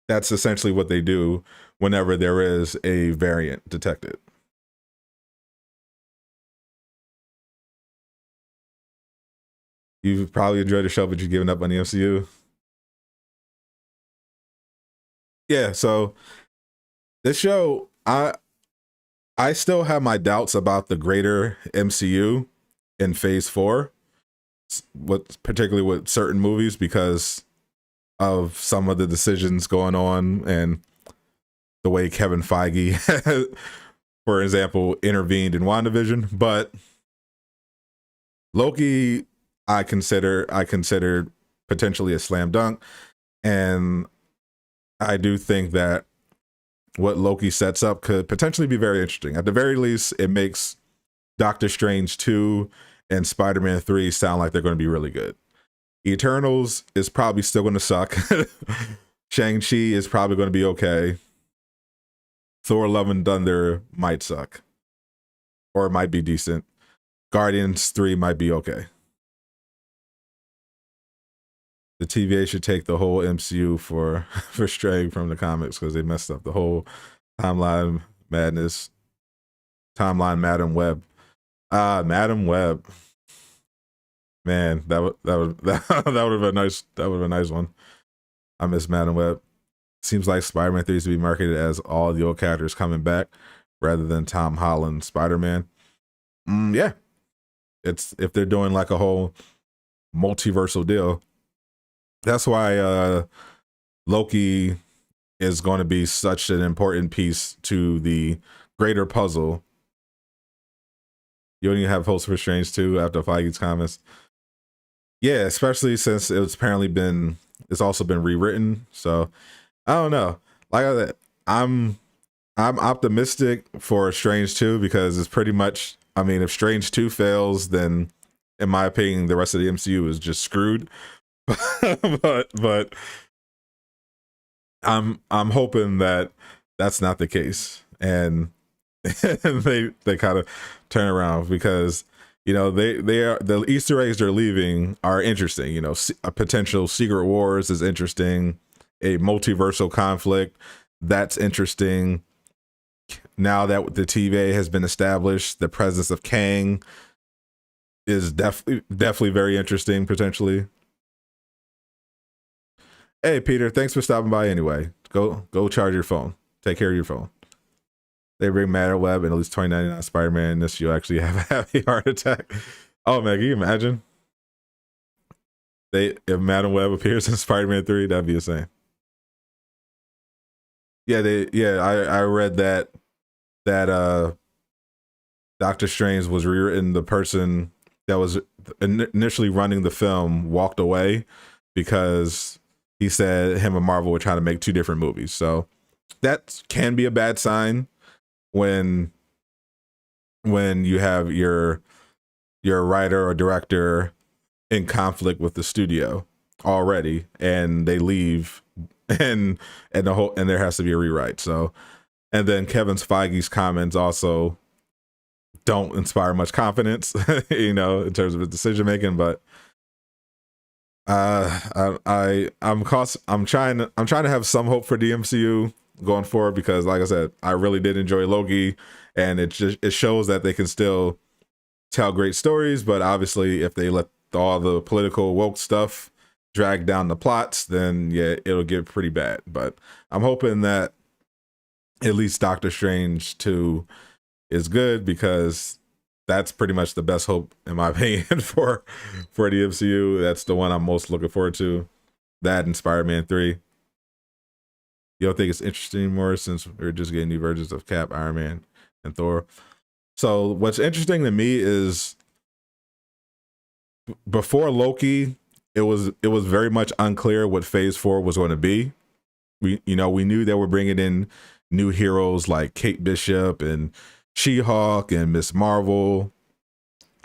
That's essentially what they do whenever there is a variant detected. You've probably enjoyed the show, but you've given up on the MCU. Yeah, so this show, I still have my doubts about the greater MCU in Phase 4, particularly with certain movies because of some of the decisions going on, and the way Kevin Feige, for example, intervened in WandaVision. But Loki, I considered potentially a slam dunk, and I do think that what Loki sets up could potentially be very interesting. At the very least, it makes Doctor Strange 2 and Spider-Man 3 sound like they're going to be really good. Eternals is probably still going to suck. Shang-Chi is probably going to be okay. Thor Love and Thunder might suck, or it might be decent. Guardians 3 might be okay. The TVA should take the whole MCU for straying from the comics because they messed up the whole timeline madness. Timeline Madam Web. Madam Web. Man, that would have been a nice. That would have been a nice one. I miss Madam Web. Seems like Spider-Man 3 is to be marketed as all the old characters coming back rather than Tom Holland Spider-Man. Yeah, it's if they're doing like a whole multiversal deal. That's why Loki is going to be such an important piece to the greater puzzle. You don't even have hopes for Strange 2 after Feige's comments. Yeah, especially since it's also been rewritten. So I don't know. Like I said, I'm optimistic for Strange 2 because it's pretty much, I mean, if Strange 2 fails, then in my opinion, the rest of the MCU is just screwed. but I'm hoping that that's not the case, and they kind of turn around because they are the Easter eggs they're leaving are interesting. A potential secret wars is interesting. A multiversal conflict, that's interesting. Now that the TVA has been established, the presence of Kang is definitely very interesting potentially. Hey Peter, thanks for stopping by anyway. Go charge your phone. Take care of your phone. They bring Matter Web and at least 2099 Spider-Man. This you'll actually have a heart attack. Oh man, can you imagine? If Madam Web appears in Spider-Man 3, that'd be insane. Yeah, I read that Doctor Strange was rewritten. The person that was initially running the film walked away because he said him and Marvel were trying to make two different movies. So that can be a bad sign when you have your writer or director in conflict with the studio already and they leave and there has to be a rewrite. So, and then Kevin Feige's comments also don't inspire much confidence, in terms of his decision making, but I'm trying to have some hope for the MCU going forward because, like I said, I really did enjoy Loki, and it shows that they can still tell great stories. But obviously, if they let all the political woke stuff drag down the plots, then yeah, it'll get pretty bad. But I'm hoping that at least Doctor Strange 2 is good because that's pretty much the best hope, in my opinion, for the MCU. That's the one I'm most looking forward to. That and Spider-Man 3. You don't think it's interesting anymore since we're just getting new versions of Cap, Iron Man, and Thor? So what's interesting to me is before Loki, it was very much unclear what Phase 4 was going to be. We knew that we're bringing in new heroes like Kate Bishop and She-Hulk and Miss Marvel,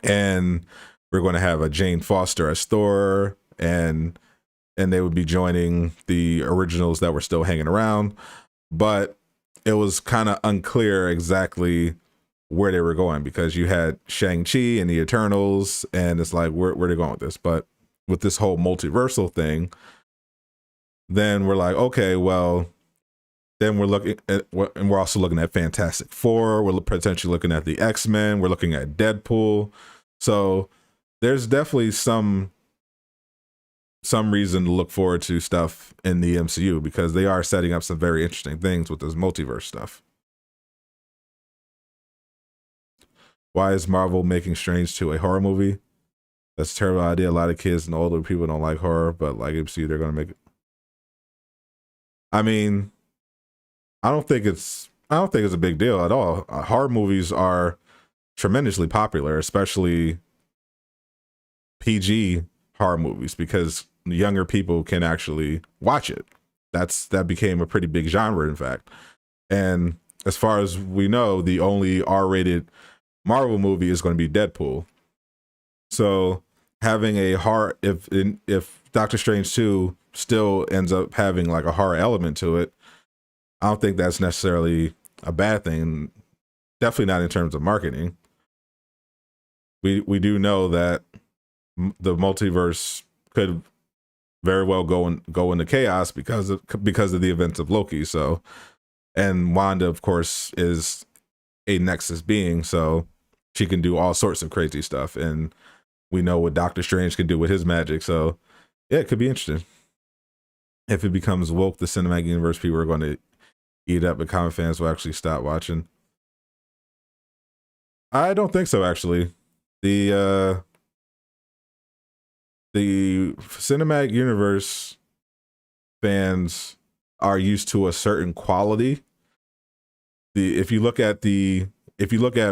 and we're going to have a Jane Foster as Thor, and they would be joining the originals that were still hanging around. But it was kind of unclear exactly where they were going because you had Shang-Chi and the Eternals, and it's like, where are they going with this? But with this whole multiversal thing, then we're like, okay, well, then we're looking at, and we're also looking at Fantastic Four. We're potentially looking at the X-Men. We're looking at Deadpool. So there's definitely some reason to look forward to stuff in the MCU because they are setting up some very interesting things with this multiverse stuff. Why is Marvel making Strange 2 a horror movie? That's a terrible idea. A lot of kids and older people don't like horror, but like MCU, they're going to make it. I mean, I don't think it's a big deal at all. Horror movies are tremendously popular, especially PG horror movies, because younger people can actually watch it. That became a pretty big genre, in fact. And as far as we know, the only R-rated Marvel movie is going to be Deadpool. So having a horror, if Doctor Strange 2 still ends up having like a horror element to it, I don't think that's necessarily a bad thing. Definitely not in terms of marketing. We do know that the multiverse could very well go into chaos because of the events of Loki. So, and Wanda, of course, is a Nexus being, so she can do all sorts of crazy stuff, and we know what Doctor Strange can do with his magic. So, yeah, it could be interesting. If it becomes woke, the cinematic universe, people are going to eat up, but comic fans will actually stop watching. I don't think so, actually. The cinematic universe fans are used to a certain quality. If you look at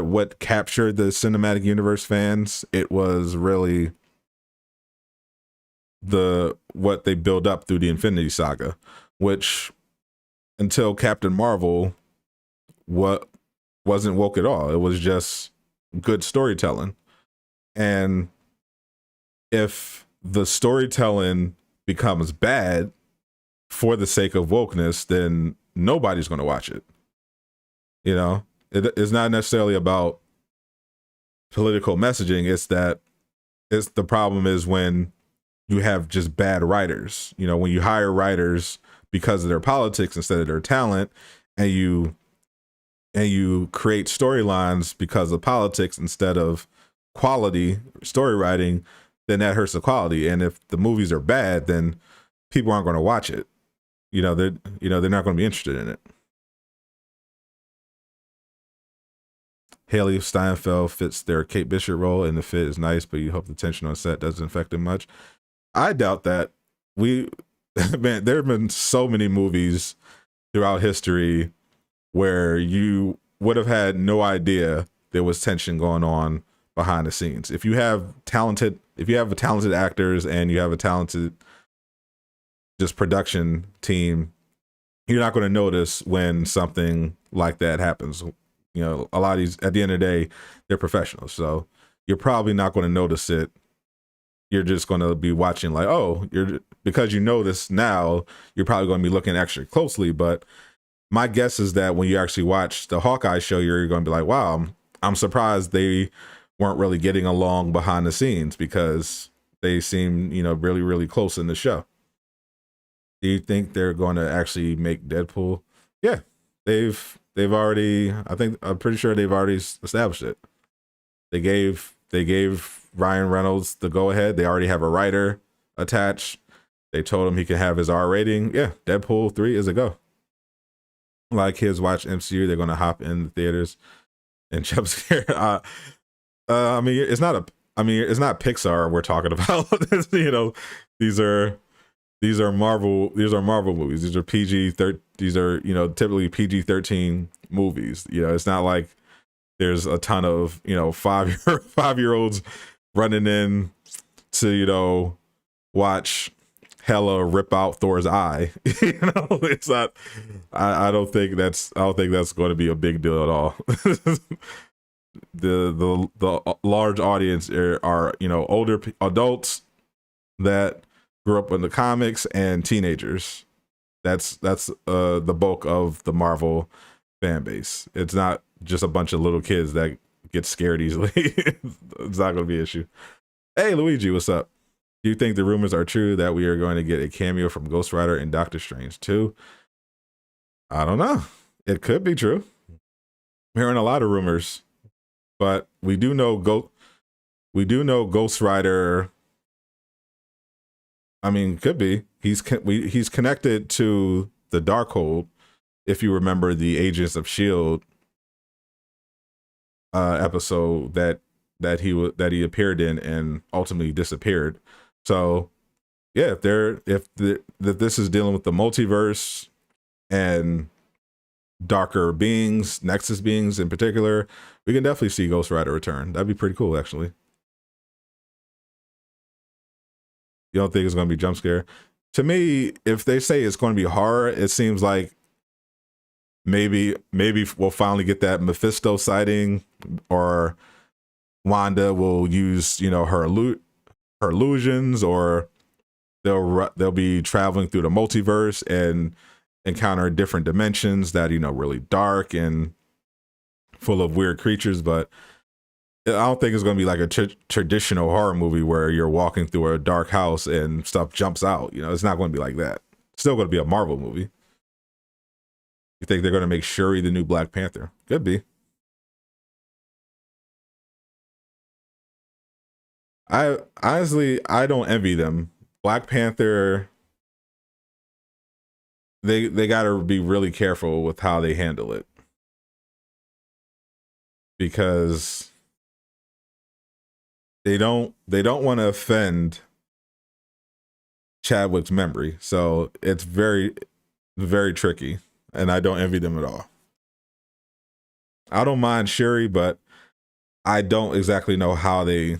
what captured the cinematic universe fans, it was really what they build up through the Infinity Saga, which until Captain Marvel wasn't woke at all. It was just good storytelling. And if the storytelling becomes bad for the sake of wokeness, then nobody's going to watch it. You know, it's not necessarily about political messaging. It's the problem is when you have just bad writers. You know, when you hire writers because of their politics instead of their talent, and you create storylines because of politics instead of quality story writing, then that hurts the quality. And if the movies are bad, then people aren't going to watch it. They're not going to be interested in it. Haley Steinfeld fits their Kate Bishop role, and the fit is nice, but you hope the tension on set doesn't affect it much. I doubt that. Man, there have been so many movies throughout history where you would have had no idea there was tension going on behind the scenes. If you have talented actors and you have a talented just production team, you're not going to notice when something like that happens. A lot of these, at the end of the day, they're professionals, so you're probably not going to notice it. You're just going to be watching like, oh, because you know this now, you're probably going to be looking extra closely. But my guess is that when you actually watch the Hawkeye show, you're going to be like, wow, I'm surprised they weren't really getting along behind the scenes, because they seem, really, really close in the show. Do you think they're going to actually make Deadpool? Yeah, they've already, I'm pretty sure they've already established it. They gave Ryan Reynolds the go ahead. They already have a writer attached. They told him he can have his R rating. Yeah, Deadpool 3 is a go. A lot of kids watch MCU. They're going to hop in the theaters and jump scare. It's not Pixar we're talking about. These are Marvel movies. These are typically PG-13 movies. It's not like there's a ton of 5-year-olds running in to watch Hela rip out Thor's eye. It's not. I don't think that's going to be a big deal at all. The large audience are older adults that grew up in the comics and teenagers. That's the bulk of the Marvel fan base. It's not just a bunch of little kids that get scared easily. It's not going to be an issue. Hey, Luigi, what's up? Do you think the rumors are true that we are going to get a cameo from Ghost Rider in Doctor Strange 2? I don't know. It could be true. I'm hearing a lot of rumors, but we do know Ghost Rider. I mean, could be. He's connected to the Darkhold. If you remember the Agents of S.H.I.E.L.D. Episode that he appeared in and ultimately disappeared. So yeah, if this is dealing with the multiverse and darker beings, Nexus beings in particular, we can definitely see Ghost Rider return. That'd be pretty cool, actually. You don't think it's going to be jump scare? To me, if they say it's going to be horror, it seems like maybe we'll finally get that Mephisto sighting, or Wanda will use her illusions, or they'll be traveling through the multiverse and encounter different dimensions that really dark and full of weird creatures. But I don't think it's going to be like a traditional horror movie where you're walking through a dark house and stuff jumps out. It's not going to be like that. It's still going to be a Marvel movie. You think they're going to make Shuri the new Black Panther? Could be. I honestly, I don't envy them. Black Panther, they got to be really careful with how they handle it, because they don't want to offend Chadwick's memory. So it's very, very tricky, and I don't envy them at all. I don't mind Shuri, but I don't exactly know how they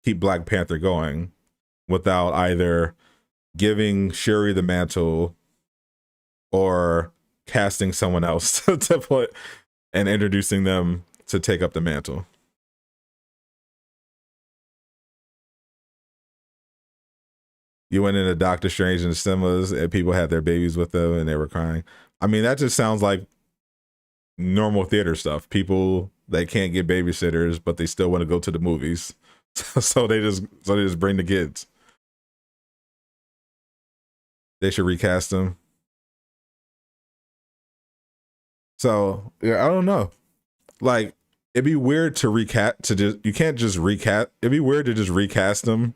keep Black Panther going without either giving Shuri the mantle or casting someone else to put and introducing them to take up the mantle. You went into Doctor Strange in the cinemas and people had their babies with them and they were crying. I mean, that just sounds like normal theater stuff. People that can't get babysitters, but they still want to go to the movies. So they just bring the kids. They should recast them. So yeah, I don't know. Like, it'd be weird to recast, you can't just recast. It'd be weird to just recast them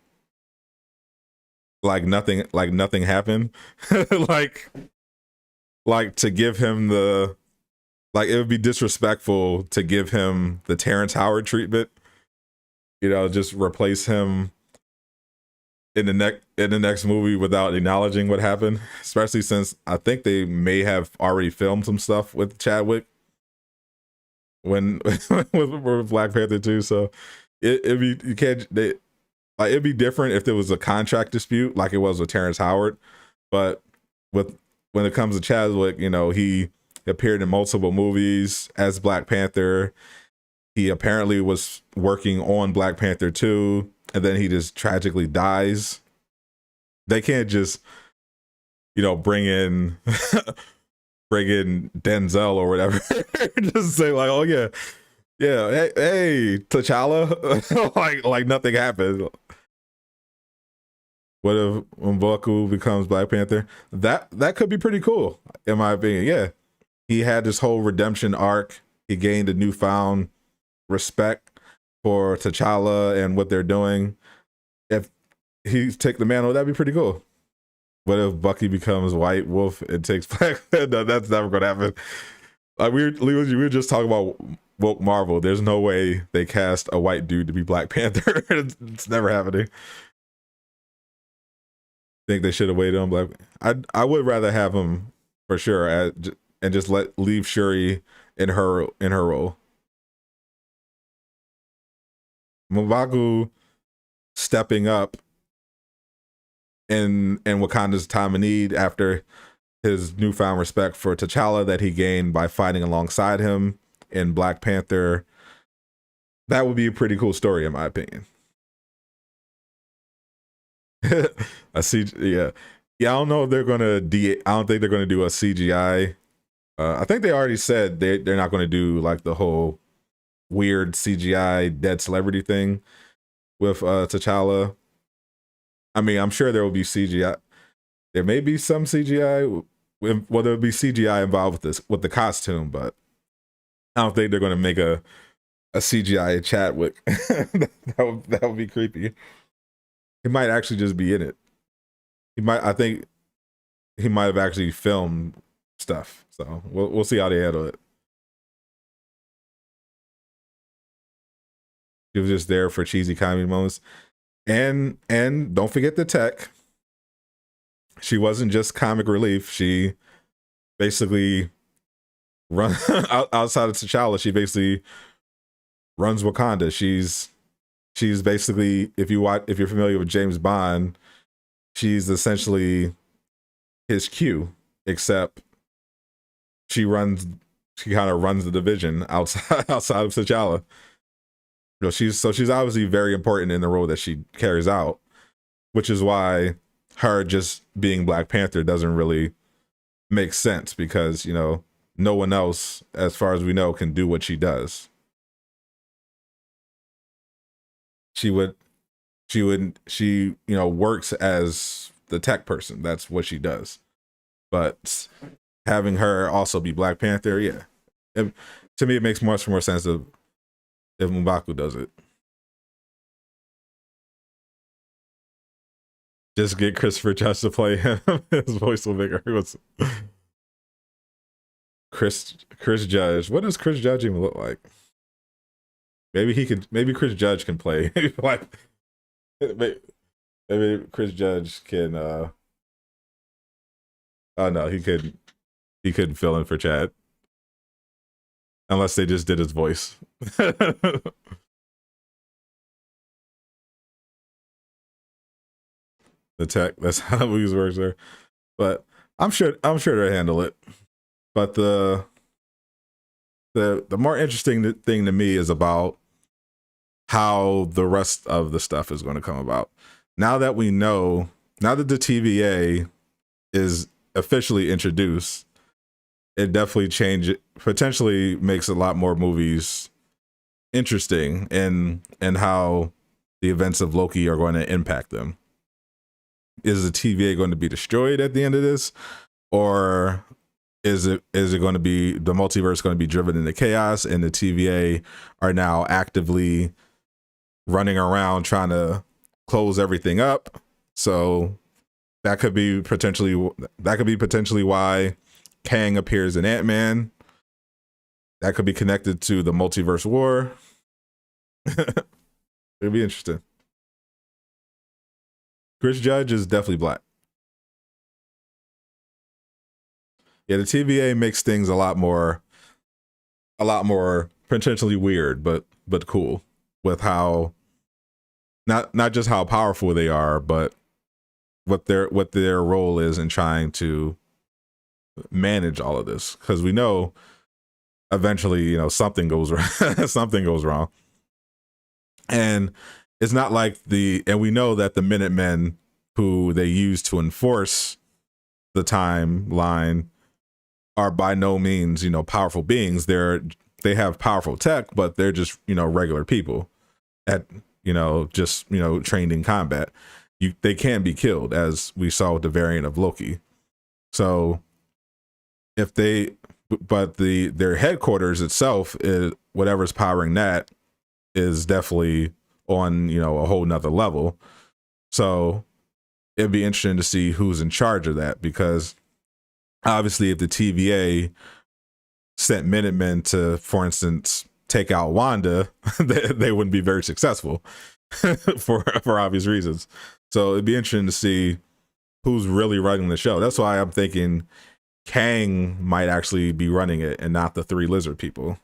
like nothing happened. like to give him the, like, it would be disrespectful to give him the Terrence Howard treatment. Just replace him in the next movie without acknowledging what happened, especially since I think they may have already filmed some stuff with Chadwick when with Black Panther 2. So it'd be, you can't, like, it'd be different if there was a contract dispute like it was with Terrence Howard. But when it comes to Chadwick, he appeared in multiple movies as Black Panther. He apparently was working on Black Panther 2, and then he just tragically dies. They can't just, bring in Denzel or whatever. Just say like, oh yeah, hey, T'Challa, like nothing happened. What if M'Baku becomes Black Panther? That could be pretty cool, in my opinion. Yeah, he had this whole redemption arc. He gained a newfound respect for T'Challa and what they're doing. If he take the mantle, that'd be pretty cool. What if Bucky becomes White Wolf and takes Black? No, that's never gonna happen. Like we were just talking about woke Marvel. There's no way they cast a white dude to be Black Panther. It's never happening. Think they should have waited on Black. I would rather have him for sure, and just leave Shuri in her role. M'Baku stepping up in Wakanda's time of need after his newfound respect for T'Challa that he gained by fighting alongside him in Black Panther. That would be a pretty cool story, in my opinion. I see. Yeah. I don't know if they're gonna I don't think they're gonna do a CGI. I think they already said they're not gonna do like the whole weird CGI dead celebrity thing with T'Challa. I mean, I'm sure there will be CGI. There may be some CGI. Well, there'll be CGI involved with the costume, but I don't think they're going to make a CGI Chadwick. that would be creepy. He might actually just be in it. I think he might have actually filmed stuff. So we'll see how they handle it. He was just there for cheesy comedy moments. And don't forget the tech. She wasn't just comic relief. She basically run outside of T'Challa. She basically runs Wakanda. She's basically, if you're familiar with James Bond, she's essentially his Q, except she kind of runs the division outside of T'Challa. She's obviously very important in the role that she carries out, which is why her just being Black Panther doesn't really make sense, because no one else, as far as we know, can do what she does. She works as the tech person. That's what she does. But having her also be Black Panther, yeah, to me it makes much more sense if M'Baku does it. Just get Christopher Judge to play him. His voice will make her. Chris Judge. What does Chris Judge even look like? Maybe Chris Judge can play. Like, maybe Chris Judge can. Oh no, he couldn't fill in for Chad unless they just did his voice. The tech. That's how the movies works there. But I'm sure they'll handle it. But the more interesting thing to me is about how the rest of the stuff is going to come about. Now that the TVA is officially introduced, it definitely potentially makes a lot more movies interesting in how the events of Loki are going to impact them. Is the TVA going to be destroyed at the end of this, or is it going to be the multiverse going to be driven into chaos, and the TVA are now actively running around trying to close everything up? So that could be potentially why Kang appears in Ant-Man. That could be connected to the multiverse war. It'd be interesting. Chris Judge is definitely Black. Yeah, the TVA makes things a lot more potentially weird, but cool, with how not just how powerful they are, but what their role is in trying to manage all of this. Because we know eventually, something goes wrong. Something goes wrong, and it's not like and we know that the Minutemen, who they use to enforce the timeline, are by no means, powerful beings. They have powerful tech, but they're just, regular people at, just, trained in combat. They can be killed, as we saw with the variant of Loki. So but their headquarters itself, is whatever's powering that, is definitely on, a whole nother level. So it'd be interesting to see who's in charge of that, because obviously if the TVA sent Minutemen to, for instance, take out Wanda, they wouldn't be very successful for obvious reasons. So it'd be interesting to see who's really running the show. That's why I'm thinking Kang might actually be running it and not the three lizard people.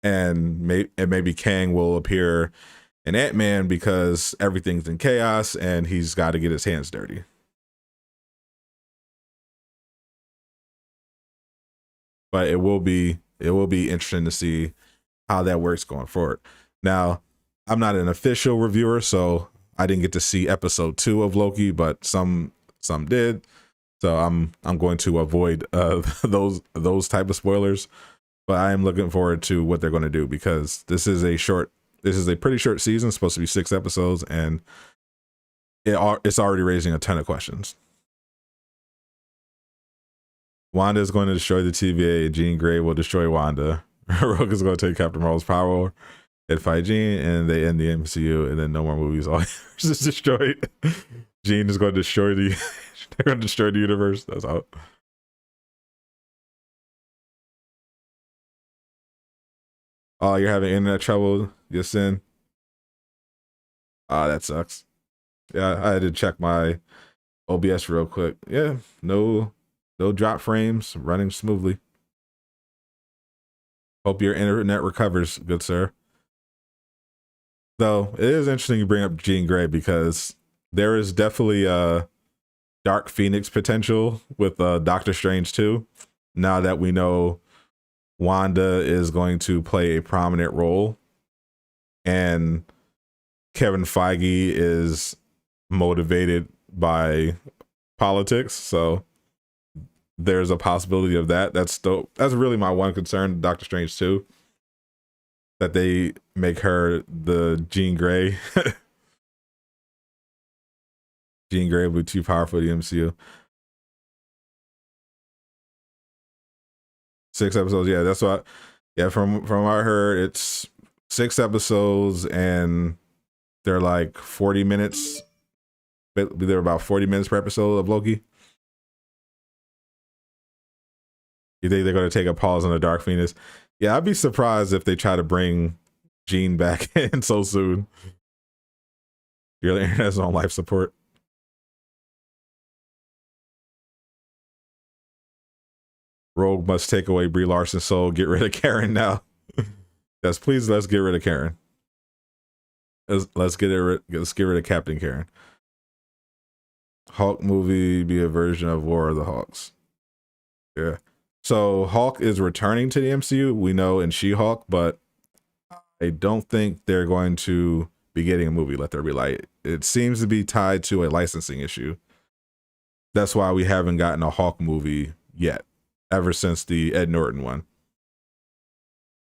And maybe Kang will appear in Ant-Man because everything's in chaos and he's got to get his hands dirty. But it will be interesting to see how that works going forward. Now, I'm not an official reviewer, so I didn't get to see episode 2 of Loki, but some did. So I'm going to avoid those type of spoilers. But I am looking forward to what they're going to do, because this is a pretty short season, supposed to be 6 episodes, and it's already raising a ton of questions. Wanda is going to destroy the TVA. Jean Grey will destroy Wanda. Rogue is going to take Captain Marvel's power and fight Jean, and they end the MCU, and then no more movies. All is destroyed. Jean is going to destroy they're going to destroy the universe. That's how. Oh, you're having internet trouble, Yasin? Ah, that sucks. Yeah, I had to check my OBS real quick. Yeah, no drop frames, running smoothly. Hope your internet recovers, good sir. Though it is interesting you bring up Jean Grey because there is definitely a Dark Phoenix potential with Doctor Strange too. Now that we know Wanda is going to play a prominent role, and Kevin Feige is motivated by politics, so there's a possibility of that. That's really my one concern. Doctor Strange too, that they make her the Jean Grey. Jean Grey would be too powerful for the MCU. 6 episodes, yeah, that's what. Yeah, from what I heard, it's 6 episodes, and they're like 40 minutes. They're about 40 minutes per episode of Loki. You think they're going to take a pause on the Dark Phoenix? Yeah, I'd be surprised if they try to bring Jean back in so soon. Your internet's on life support. Rogue must take away Brie Larson's soul. Get rid of Karen now. Yes, please. Let's get rid of Karen. Let's get rid of Captain Karen. Hulk movie be a version of War of the Hawks. Yeah. So Hulk is returning to the MCU. We know in She-Hulk, but I don't think they're going to be getting a movie. Let there be light. It seems to be tied to a licensing issue. That's why we haven't gotten a Hulk movie yet, ever since the Ed Norton one.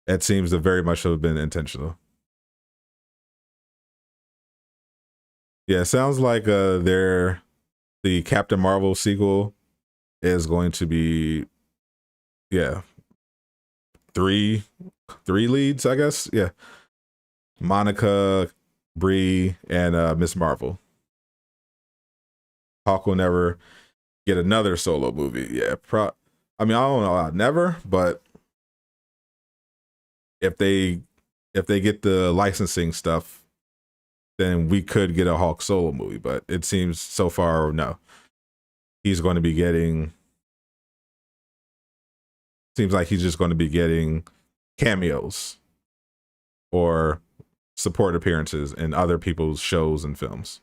It seems to very much have been intentional. Yeah, it sounds like the Captain Marvel sequel is going to be, yeah, three leads, I guess. Yeah, Monica, Brie, and Miss Marvel. Hawk will never get another solo movie. Yeah, I mean, I don't know, never, but if they get the licensing stuff, then we could get a Hulk solo movie. But it seems so far, no. He's going to be getting. Seems like he's just going to be getting cameos or support appearances in other people's shows and films.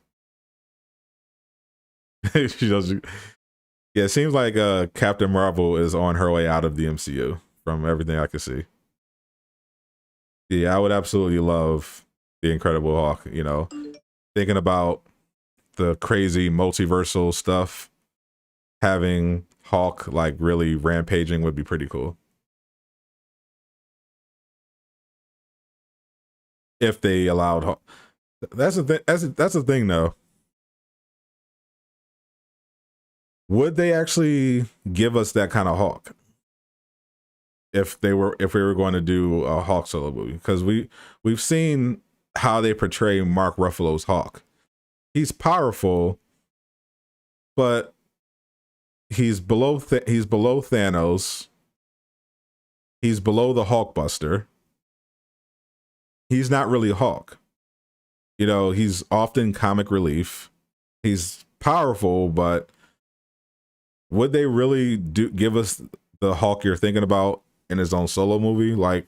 Yeah, it seems like Captain Marvel is on her way out of the MCU from everything I can see. Yeah, I would absolutely love the Incredible Hulk. You know, thinking about the crazy multiversal stuff, having Hulk like really rampaging would be pretty cool. If they allowed Hulk. That's the thing. That's the thing, though. Would they actually give us that kind of Hulk if we were going to do a Hulk solo movie? Because we've seen how they portray Mark Ruffalo's Hulk. He's powerful, but he's below Thanos. He's below the Hulkbuster. He's not really Hulk. You know, he's often comic relief. He's powerful, but would they really give us the Hulk you're thinking about in his own solo movie? Like,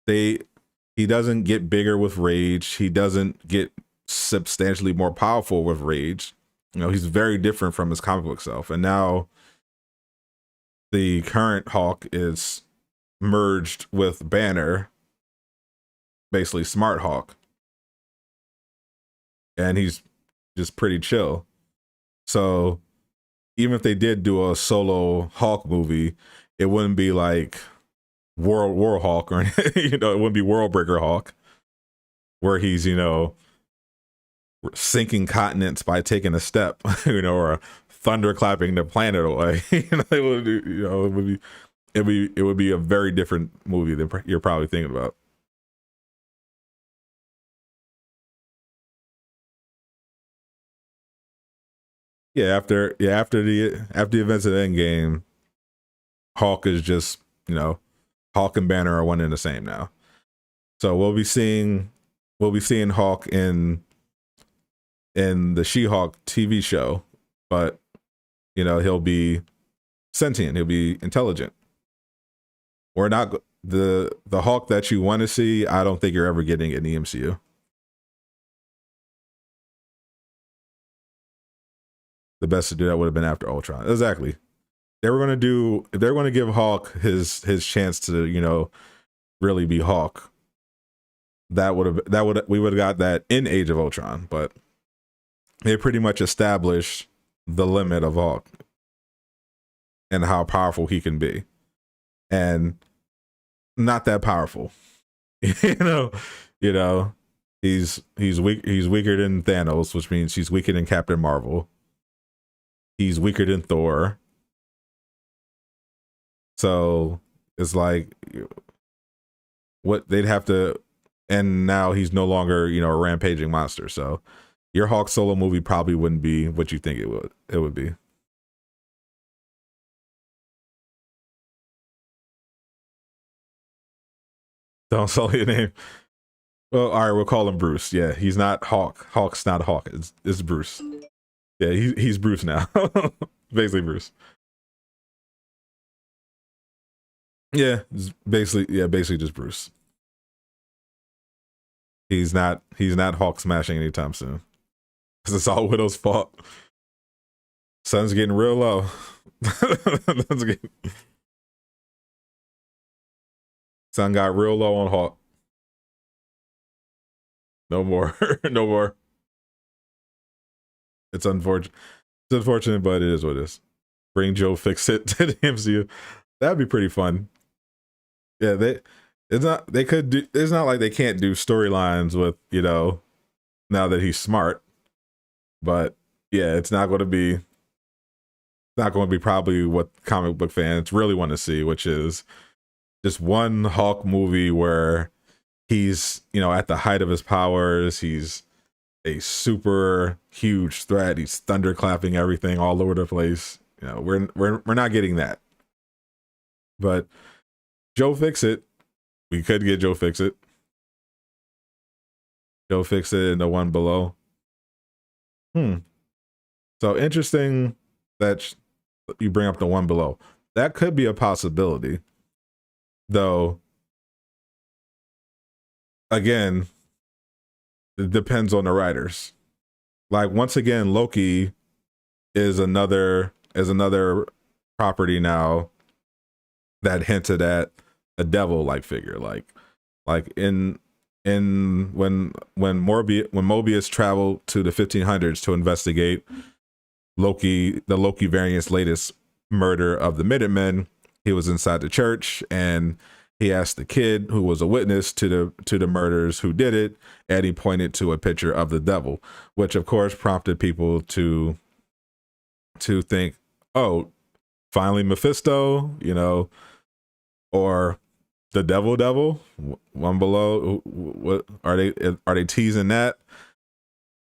he doesn't get bigger with rage. He doesn't get substantially more powerful with rage. You know, he's very different from his comic book self. And now the current Hulk is merged with Banner, basically Smart Hulk. And he's just pretty chill. So even if they did do a solo Hulk movie, it wouldn't be like War Hulk or you know, it wouldn't be World Breaker Hulk, where he's, you know, sinking continents by taking a step, you know, or thunderclapping the planet away. You know, it would be a very different movie than you're probably thinking about. Yeah, after the events of Endgame, Hulk is just, you know, Hulk and Banner are one and the same now. So we'll be seeing Hulk in the She-Hulk TV show, but you know, he'll be sentient, he'll be intelligent. We're not the Hulk that you want to see, I don't think you're ever getting in the MCU. The best to do that would have been after Ultron. Exactly. They were going to do, if they're going to give Hulk his chance to, you know, really be Hulk, we would have got that in Age of Ultron, but they pretty much established the limit of Hulk and how powerful he can be. And not that powerful. you know, you know, he's weaker than Thanos, which means he's weaker than Captain Marvel. He's weaker than Thor. So it's like what they'd have to, and now he's no longer, you know, a rampaging monster. So your Hulk solo movie probably wouldn't be what you think it would be. Don't sell your name. Well, all right, we'll call him Bruce. Yeah, he's not Hulk. Hulk's not Hulk. It's Bruce. Yeah, he's Bruce now. Basically Bruce. Yeah, basically just Bruce. He's not Hulk smashing anytime soon. Because it's all Widow's fault. Sun's getting real low. Sun got real low on Hulk. No more. No more. It's unfortunate. It's unfortunate, but it is what it is. Bring Joe Fixit to the MCU. That'd be pretty fun. Yeah, it's not like they can't do storylines with, you know, now that he's smart. But yeah, it's not going to be probably what comic book fans really want to see, which is just one Hulk movie where he's, you know, at the height of his powers, he's a super huge threat, he's thunderclapping everything all over the place. You know, we're not getting that. But Joe Fixit, we could get Joe Fixit. Joe Fixit and the one below. So interesting that you bring up the one below. That could be a possibility. Though, again, it depends on the writers. Like, once again, Loki is another property now that hinted at a devil-like figure. Like in when Mobius traveled to the 1500s to investigate the Loki variant's latest murder of the Minutemen, he was inside the church and he asked the kid who was a witness to the murders who did it, and he pointed to a picture of the devil, which of course prompted people to think, oh, finally Mephisto, you know, or the devil, one below. What are they teasing that?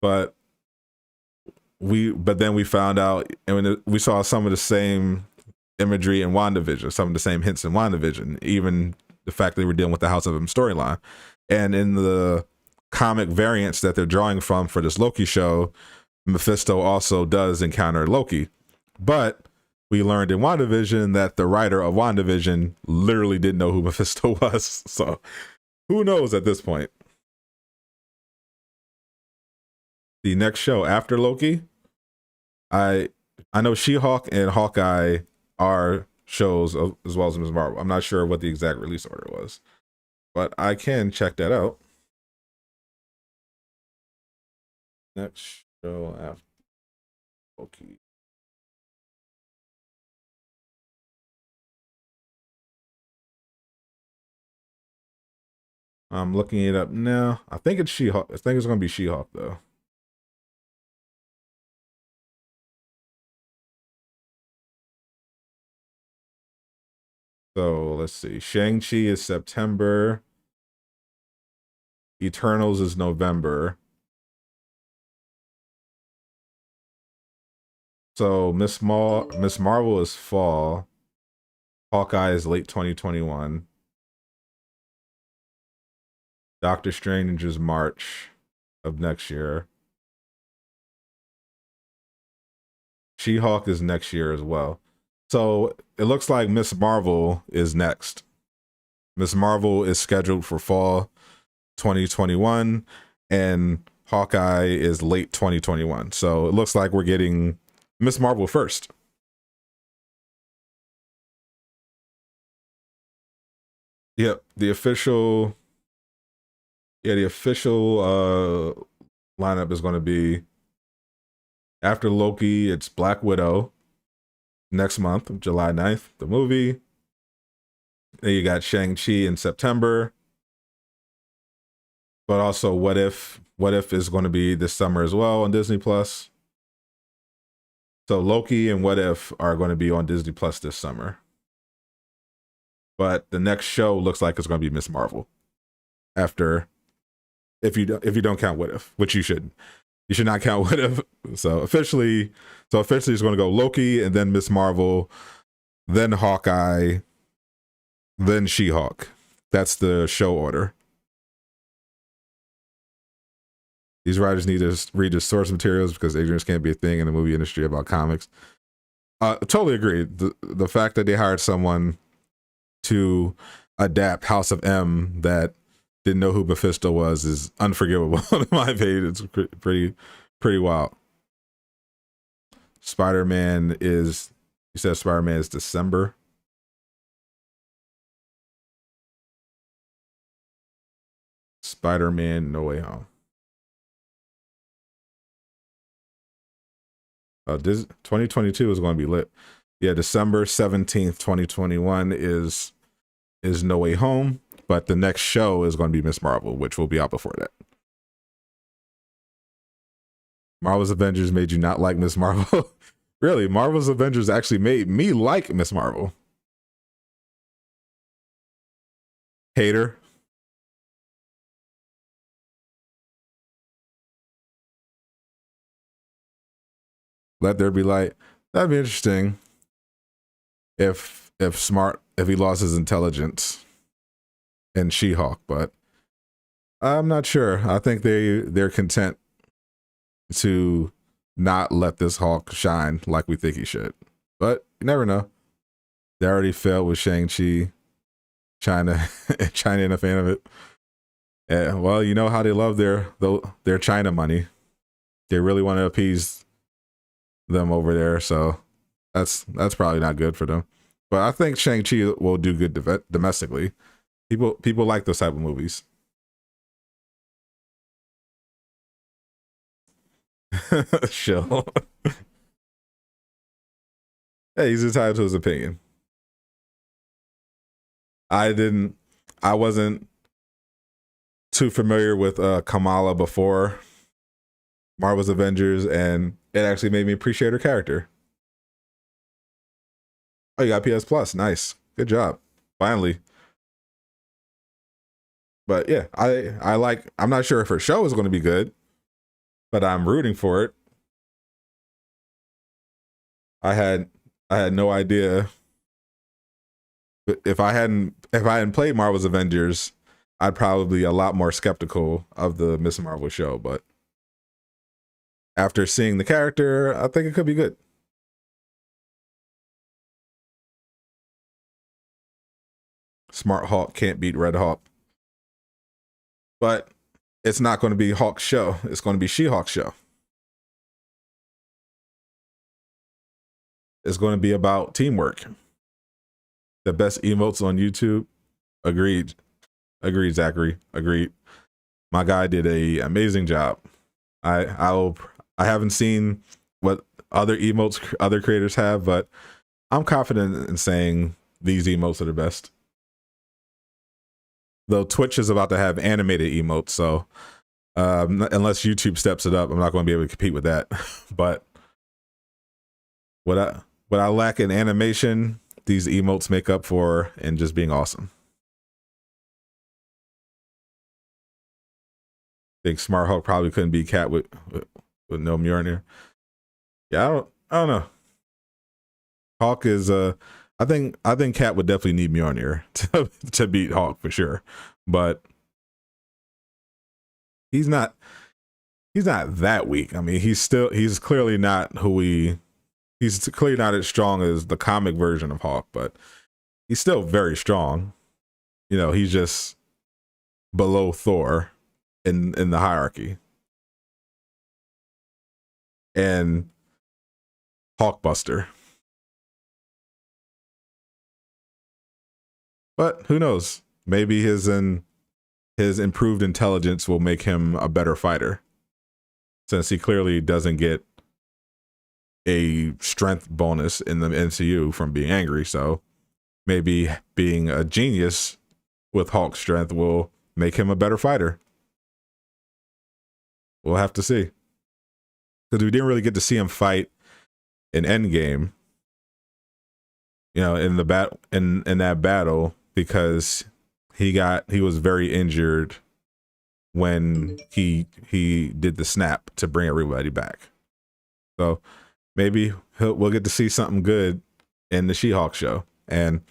But then we found out, and we saw some of the same imagery in WandaVision, some of the same hints in WandaVision, even the fact that they were dealing with the House of M storyline. And in the comic variants that they're drawing from for this Loki show, Mephisto also does encounter Loki. But we learned in WandaVision that the writer of WandaVision literally didn't know who Mephisto was. So who knows at this point? The next show after Loki, I know She-Hulk and Hawkeye are shows as well as Ms. Marvel. I'm not sure what the exact release order was, but I can check that out. Next show after Loki. I'm looking it up now. I think it's She-Hulk. I think it's going to be She-Hulk though. So let's see. Shang-Chi is September. Eternals is November. So Miss Marvel is fall. Hawkeye is late 2021. Doctor Strange is March of next year. She-Hulk is next year as well. So it looks like Miss Marvel is next. Miss Marvel is scheduled for fall 2021, and Hawkeye is late 2021. So it looks like we're getting Miss Marvel first. Yep, the official lineup is going to be after Loki, it's Black Widow next month, July 9th, the movie. Then you got Shang-Chi in September. But also What If is going to be this summer as well on Disney Plus. So Loki and What If are going to be on Disney Plus this summer. But the next show looks like it's going to be Miss Marvel. After, if you don't count What If, which you shouldn't. You should not count What If. So officially it's going to go Loki and then Miss Marvel, then Hawkeye, then She-Hulk. That's the show order. These writers need to read the source materials because ignorance can't be a thing in the movie industry about comics. Totally agree. The fact that they hired someone to adapt House of M that didn't know who Mephisto was is unforgivable in my opinion. It's pretty wild. Spider-Man is December. Spider-Man No Way Home. 2022 is going to be lit. Yeah, December 17th, 2021 is No Way Home, but the next show is going to be Miss Marvel, which will be out before that. Marvel's Avengers made you not like Miss Marvel? Really, Marvel's Avengers actually made me like Miss Marvel. Hater. Let There Be Light. That'd be interesting if he lost his intelligence in She-Hulk, but I'm not sure. I think they're content to not let this Hulk shine like we think he should. But you never know. They already failed with Shang-Chi. China ain't a fan of it. Yeah, well, you know how they love their China money. They really want to appease them over there, so that's probably not good for them. But I think Shang-Chi will do good domestically. People like those type of movies. Chill. Hey, he's entitled to his opinion. I wasn't too familiar with Kamala before Marvel's Avengers, and it actually made me appreciate her character. Oh, you got PS Plus. Nice. Good job. Finally. But yeah, I'm not sure if her show is going to be good, but I'm rooting for it. I had no idea. But if I hadn't played Marvel's Avengers, I'd probably be a lot more skeptical of the Miss Marvel show, but after seeing the character, I think it could be good. Smart Hulk can't beat Red Hulk. But it's not going to be Hulk's show. It's going to be She-Hulk's show. It's going to be about teamwork. The best emotes on YouTube. Agreed, Zachary. Agreed. My guy did an amazing job. I haven't seen what other emotes other creators have, but I'm confident in saying these emotes are the best. Though Twitch is about to have animated emotes, so unless YouTube steps it up, I'm not going to be able to compete with that. But what I lack in animation, these emotes make up for in just being awesome. I think Smart Hulk probably couldn't be Cat with no Mjolnir. Yeah, I don't know. Hulk is I think Cat would definitely need Mjolnir to beat Hulk for sure. But he's not that weak. I mean, he's clearly not he's clearly not as strong as the comic version of Hulk, but he's still very strong. he's just below Thor in the hierarchy. And Hulkbuster. But who knows? Maybe his improved intelligence will make him a better fighter, since he clearly doesn't get a strength bonus in the MCU from being angry. So maybe being a genius with Hulk strength will make him a better fighter. We'll have to see. Because we didn't really get to see him fight in Endgame, in that battle, because he was very injured when he did the snap to bring everybody back. So maybe we'll get to see something good in the She-Hulk show, and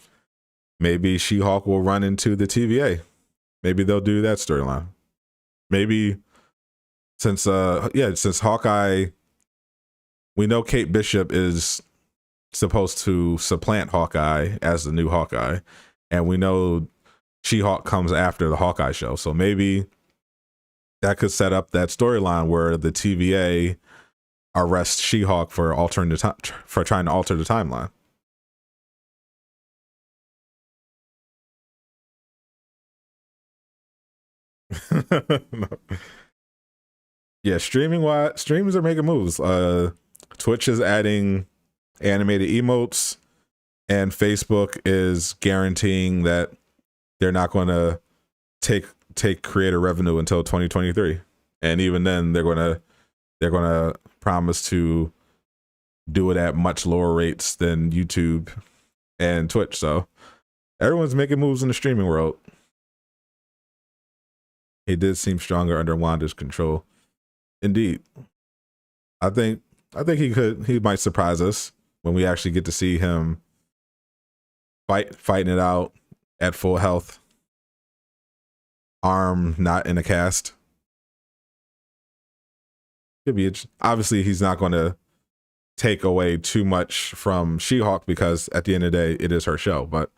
maybe She-Hulk will run into the TVA. Maybe they'll do that storyline. Maybe since Hawkeye, we know Kate Bishop is supposed to supplant Hawkeye as the new Hawkeye, and we know She-Hulk comes after the Hawkeye show. So maybe that could set up that storyline where the TVA arrests She-Hulk for trying to alter the timeline. No. Yeah, streamers are making moves. Twitch is adding animated emotes, and Facebook is guaranteeing that they're not going to take creator revenue until 2023, and even then they're going to promise to do it at much lower rates than YouTube and Twitch. So everyone's making moves in the streaming world. He did seem stronger under Wanda's control. Indeed. I think he might surprise us when we actually get to see him fighting it out at full health, arm not in a cast. Could be obviously he's not going to take away too much from She-Hulk, because at the end of the day it is her show. But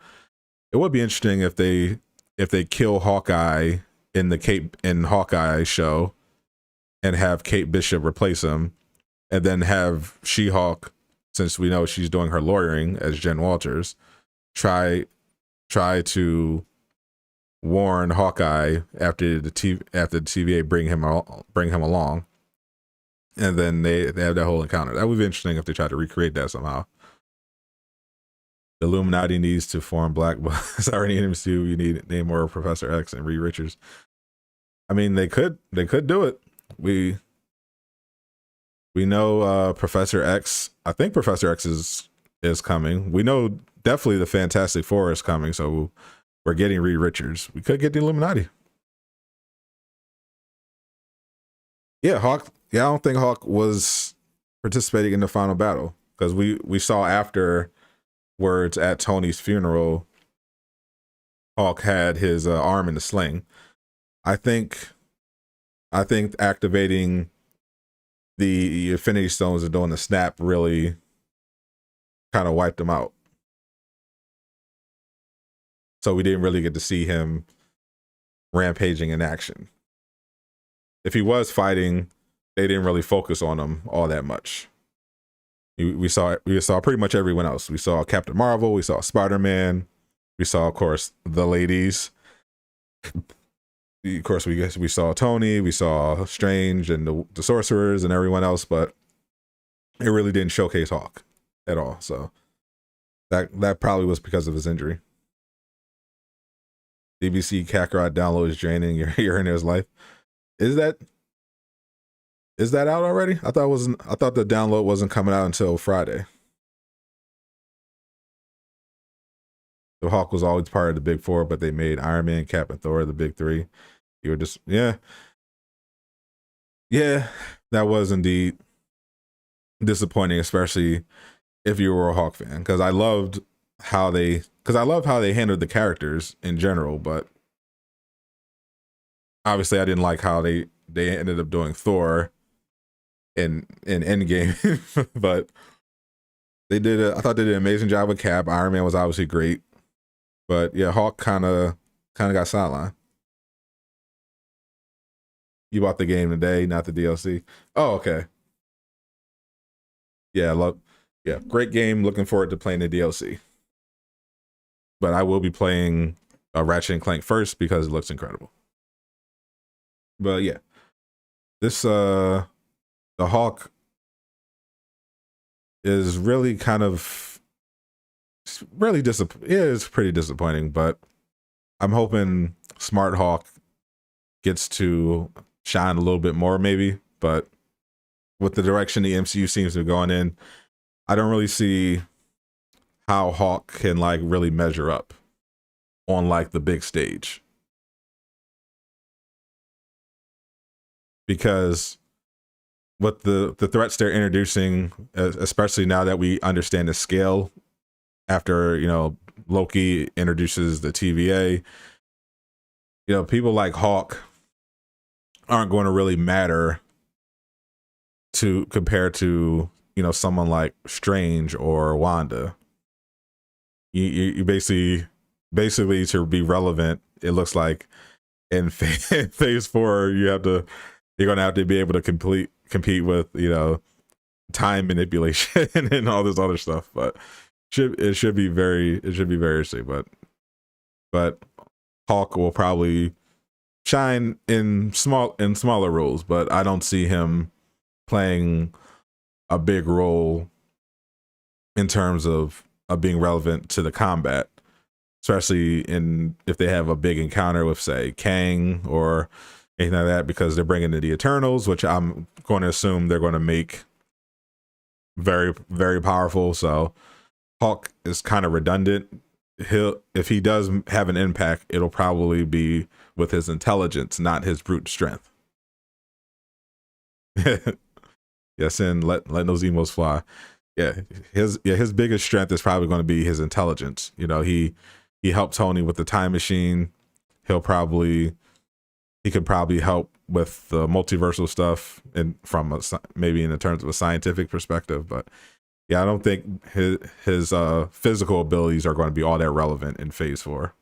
it would be interesting if they kill Hawkeye in Hawkeye show and have Kate Bishop replace him, and then have She-Hulk, since we know she's doing her lawyering as Jen Walters, try to warn Hawkeye after the TVA bring him along, and then they have that whole encounter. That would be interesting if they try to recreate that somehow. The Illuminati needs to form Black. It's already in MCU. You need Namor, Professor X, and Reed Richards. I mean, they could do it. We know Professor X. I think Professor X is coming. We know definitely the Fantastic Four is coming. So we're getting Reed Richards. We could get the Illuminati. Yeah, Hawk. Yeah, I don't think Hawk was participating in the final battle, because we saw afterwards at Tony's funeral, Hawk had his arm in the sling. I think activating the Infinity Stones and doing the snap really kind of wiped him out. So we didn't really get to see him rampaging in action. If he was fighting, they didn't really focus on him all that much. We saw pretty much everyone else. We saw Captain Marvel, we saw Spider-Man, we saw, of course, the ladies. Of course, we saw Tony, we saw Strange and the Sorcerers and everyone else, but it really didn't showcase Hawk at all. So that probably was because of his injury. BBC Kakarot download is draining your hearing life. Is that out already? I thought the download wasn't coming out until Friday. The Hawk was always part of the big four, but they made Iron Man, Cap, and Thor the big three. You were just, yeah, that was indeed disappointing, especially if you were a Hawk fan, because I love how they handled the characters in general, but obviously I didn't like how they ended up doing Thor in Endgame, but I thought they did an amazing job with Cap. Iron Man was obviously great, but yeah, Hawk kind of kind of got sidelined. You bought the game today, not the DLC. Oh, okay. Yeah, love. Yeah, great game. Looking forward to playing the DLC. But I will be playing Ratchet and Clank first because it looks incredible. But yeah, this the Hawk is really kind of really it is pretty disappointing. But I'm hoping Smart Hawk gets to shine a little bit more, maybe. But with the direction the MCU seems to be going in, I don't really see how Hawk can like really measure up on like the big stage. Because with the threats they're introducing, especially now that we understand the scale after, you know, Loki introduces the TVA, you know, people like Hawk aren't going to really matter to compare to, you know, someone like Strange or Wanda. You basically to be relevant, it looks like in phase 4 you're gonna have to be able to compete with, you know, time manipulation and all this other stuff. But it should be very interesting. But Hawk will probably shine in smaller roles, but I don't see him playing a big role in terms of being relevant to the combat, especially if they have a big encounter with, say, Kang or anything like that, because they're bringing in the Eternals, which I'm going to assume they're going to make very, very powerful. So Hawk is kind of redundant. If he does have an impact, it'll probably be with his intelligence, not his brute strength. Yes, and let those emos fly. Yeah, his biggest strength is probably going to be his intelligence. You know, he helped Tony with the time machine. He could probably help with the multiversal stuff, and maybe in the terms of a scientific perspective. But yeah, I don't think his physical abilities are going to be all that relevant in phase 4.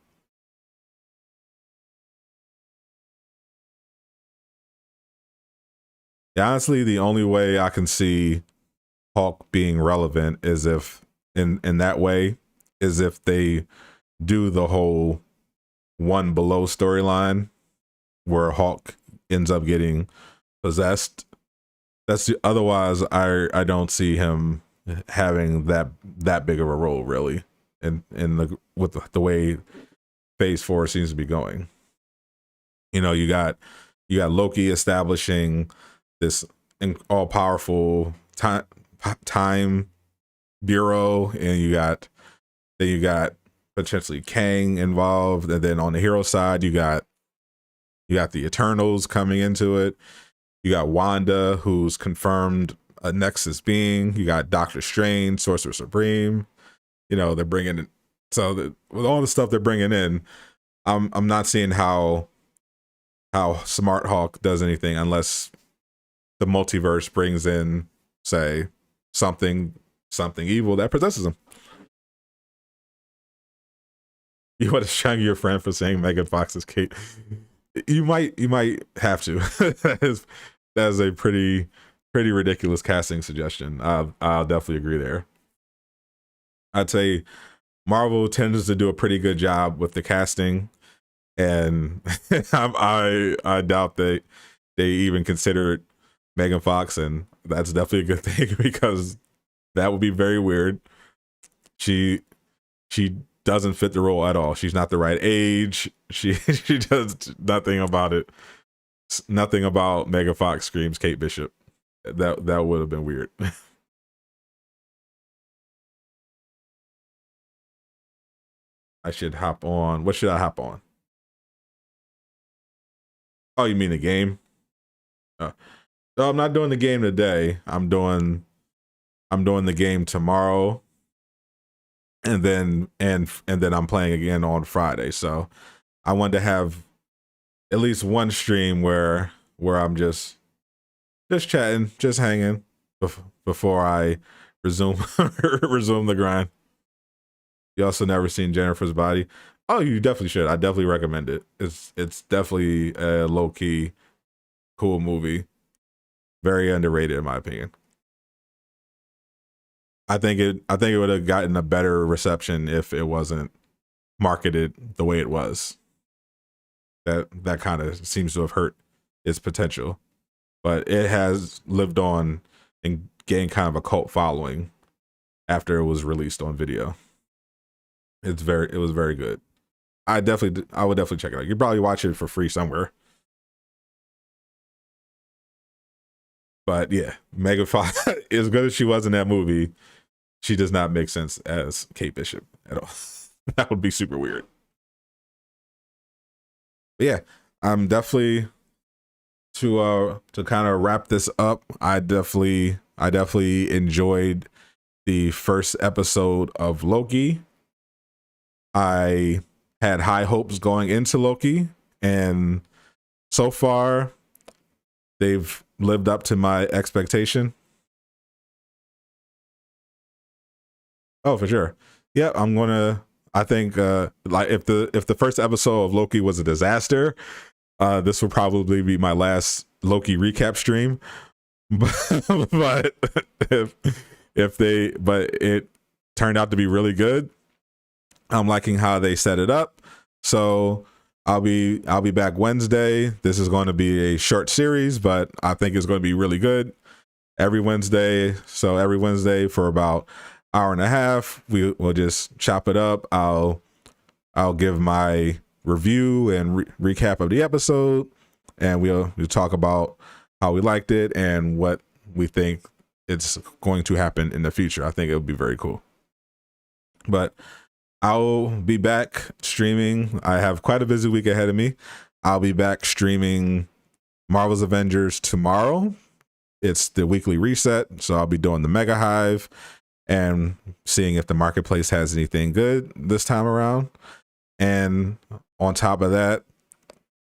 Yeah, honestly, the only way I can see Hulk being relevant is if in that way is if they do the whole One Below storyline where Hulk ends up getting possessed. Otherwise I don't see him having that big of a role really with the way phase 4 seems to be going. You know, you got Loki establishing this all powerful time bureau, and you got potentially Kang involved, and then on the hero side you got the Eternals coming into it. You got Wanda, who's confirmed a Nexus being. You got Doctor Strange, Sorcerer Supreme. You know, they're bringing in, with all the stuff they're bringing in, I'm not seeing how Smart Hawk does anything unless the multiverse brings in, say, something evil that possesses him. You want to shun your friend for saying Megan Fox is Kate? You might have to. that is a pretty ridiculous casting suggestion. I'll definitely agree there. I'd say Marvel tends to do a pretty good job with the casting, and I doubt they even considered Megan Fox, and that's definitely a good thing because that would be very weird. She doesn't fit the role at all. She's not the right age. She does nothing about it. Nothing about Megan Fox screams Kate Bishop. That would have been weird. I should hop on. What should I hop on? Oh, you mean the game? No, I'm not doing the game today. I'm doing the game tomorrow, and then I'm playing again on Friday. So I wanted to have at least one stream where I'm just chatting, just hanging before I resume the grind. You also never seen Jennifer's Body. Oh, you definitely should. I definitely recommend it. It's definitely a low key cool movie. Very underrated in my opinion. I think it would have gotten a better reception if it wasn't marketed the way it was. That kind of seems to have hurt its potential. But it has lived on and gained kind of a cult following after it was released on video. It was very good. I would definitely check it out. You probably watch it for free somewhere. But yeah, Megan Fox, as good as she was in that movie, she does not make sense as Kate Bishop at all. That would be super weird. But yeah, I'm definitely to kind of wrap this up. I definitely enjoyed the first episode of Loki. I had high hopes going into Loki, and so far they've lived up to my expectation. Oh, for sure. Yeah, I think like if the first episode of Loki was a disaster, this will probably be my last Loki recap stream. But if but it turned out to be really good. I'm liking how they set it up. So I'll be back Wednesday. This is going to be a short series, but I think it's going to be really good every Wednesday. So every Wednesday for about hour and a half, we'll just chop it up. I'll give my review and recap of the episode, and we'll talk about how we liked it and what we think it's going to happen in the future. I think it would be very cool. But I'll be back streaming. I have quite a busy week ahead of me. I'll be back streaming Marvel's Avengers tomorrow. It's the weekly reset, so I'll be doing the Mega Hive and seeing if the marketplace has anything good this time around. And on top of that,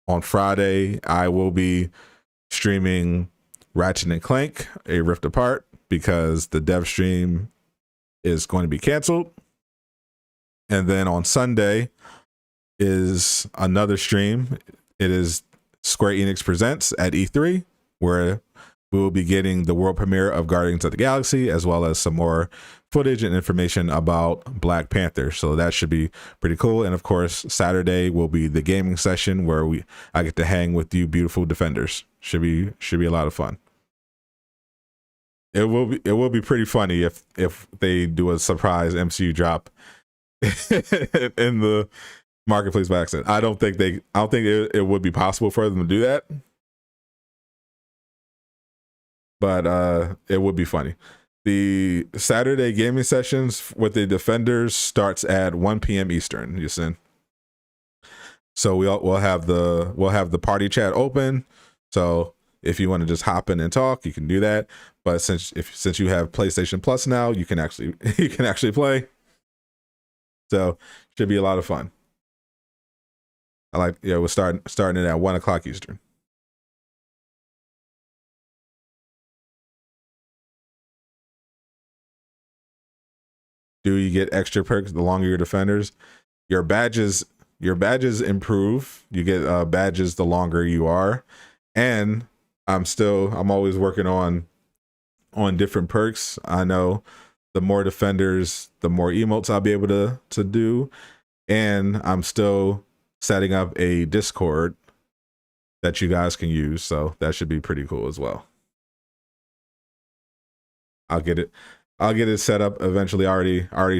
on Friday, I will be streaming Ratchet and Clank, A Rift Apart, because the dev stream is going to be canceled. And then on Sunday is another stream. It is Square Enix Presents at E3, where we will be getting the world premiere of Guardians of the Galaxy, as well as some more footage and information about Black Panther. So that should be pretty cool. And of course, Saturday will be the gaming session where I get to hang with you beautiful defenders. Should be a lot of fun. It will be pretty funny if they do a surprise MCU drop in the marketplace by accident. I don't think it would be possible for them to do that. But it would be funny. The Saturday gaming sessions with the defenders starts at 1 p.m. Eastern, Houston. So we'll have the party chat open. So if you want to just hop in and talk, you can do that. But since you have PlayStation Plus now, you can actually play. So should be a lot of fun. We're starting it at 1 o'clock Eastern. Do you get extra perks the longer your defenders? Your badges improve. You get badges the longer you are. And I'm always working on different perks. I know the more defenders, the more emotes I'll be able to do. And I'm still setting up a Discord that you guys can use. So that should be pretty cool as well. I'll get it set up eventually. Already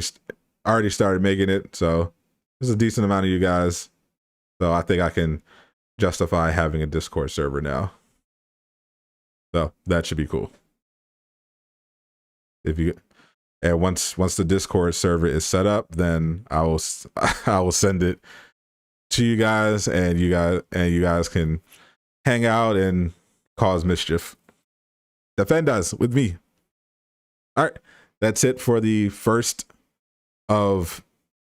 started making it. So there's a decent amount of you guys. So I think I can justify having a Discord server now. So that should be cool. Once the Discord server is set up, then I will send it to you guys, and you guys can hang out and cause mischief. Defend us with me. All right, that's it for the first of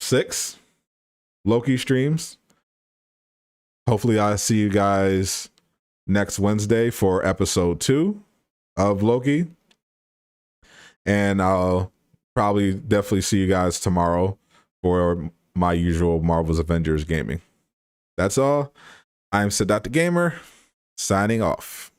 6 Loki streams. Hopefully I see you guys next Wednesday for episode 2 of Loki. And I'll definitely see you guys tomorrow for my usual Marvel's Avengers gaming. That's all. I'm Sadat the Gamer, signing off.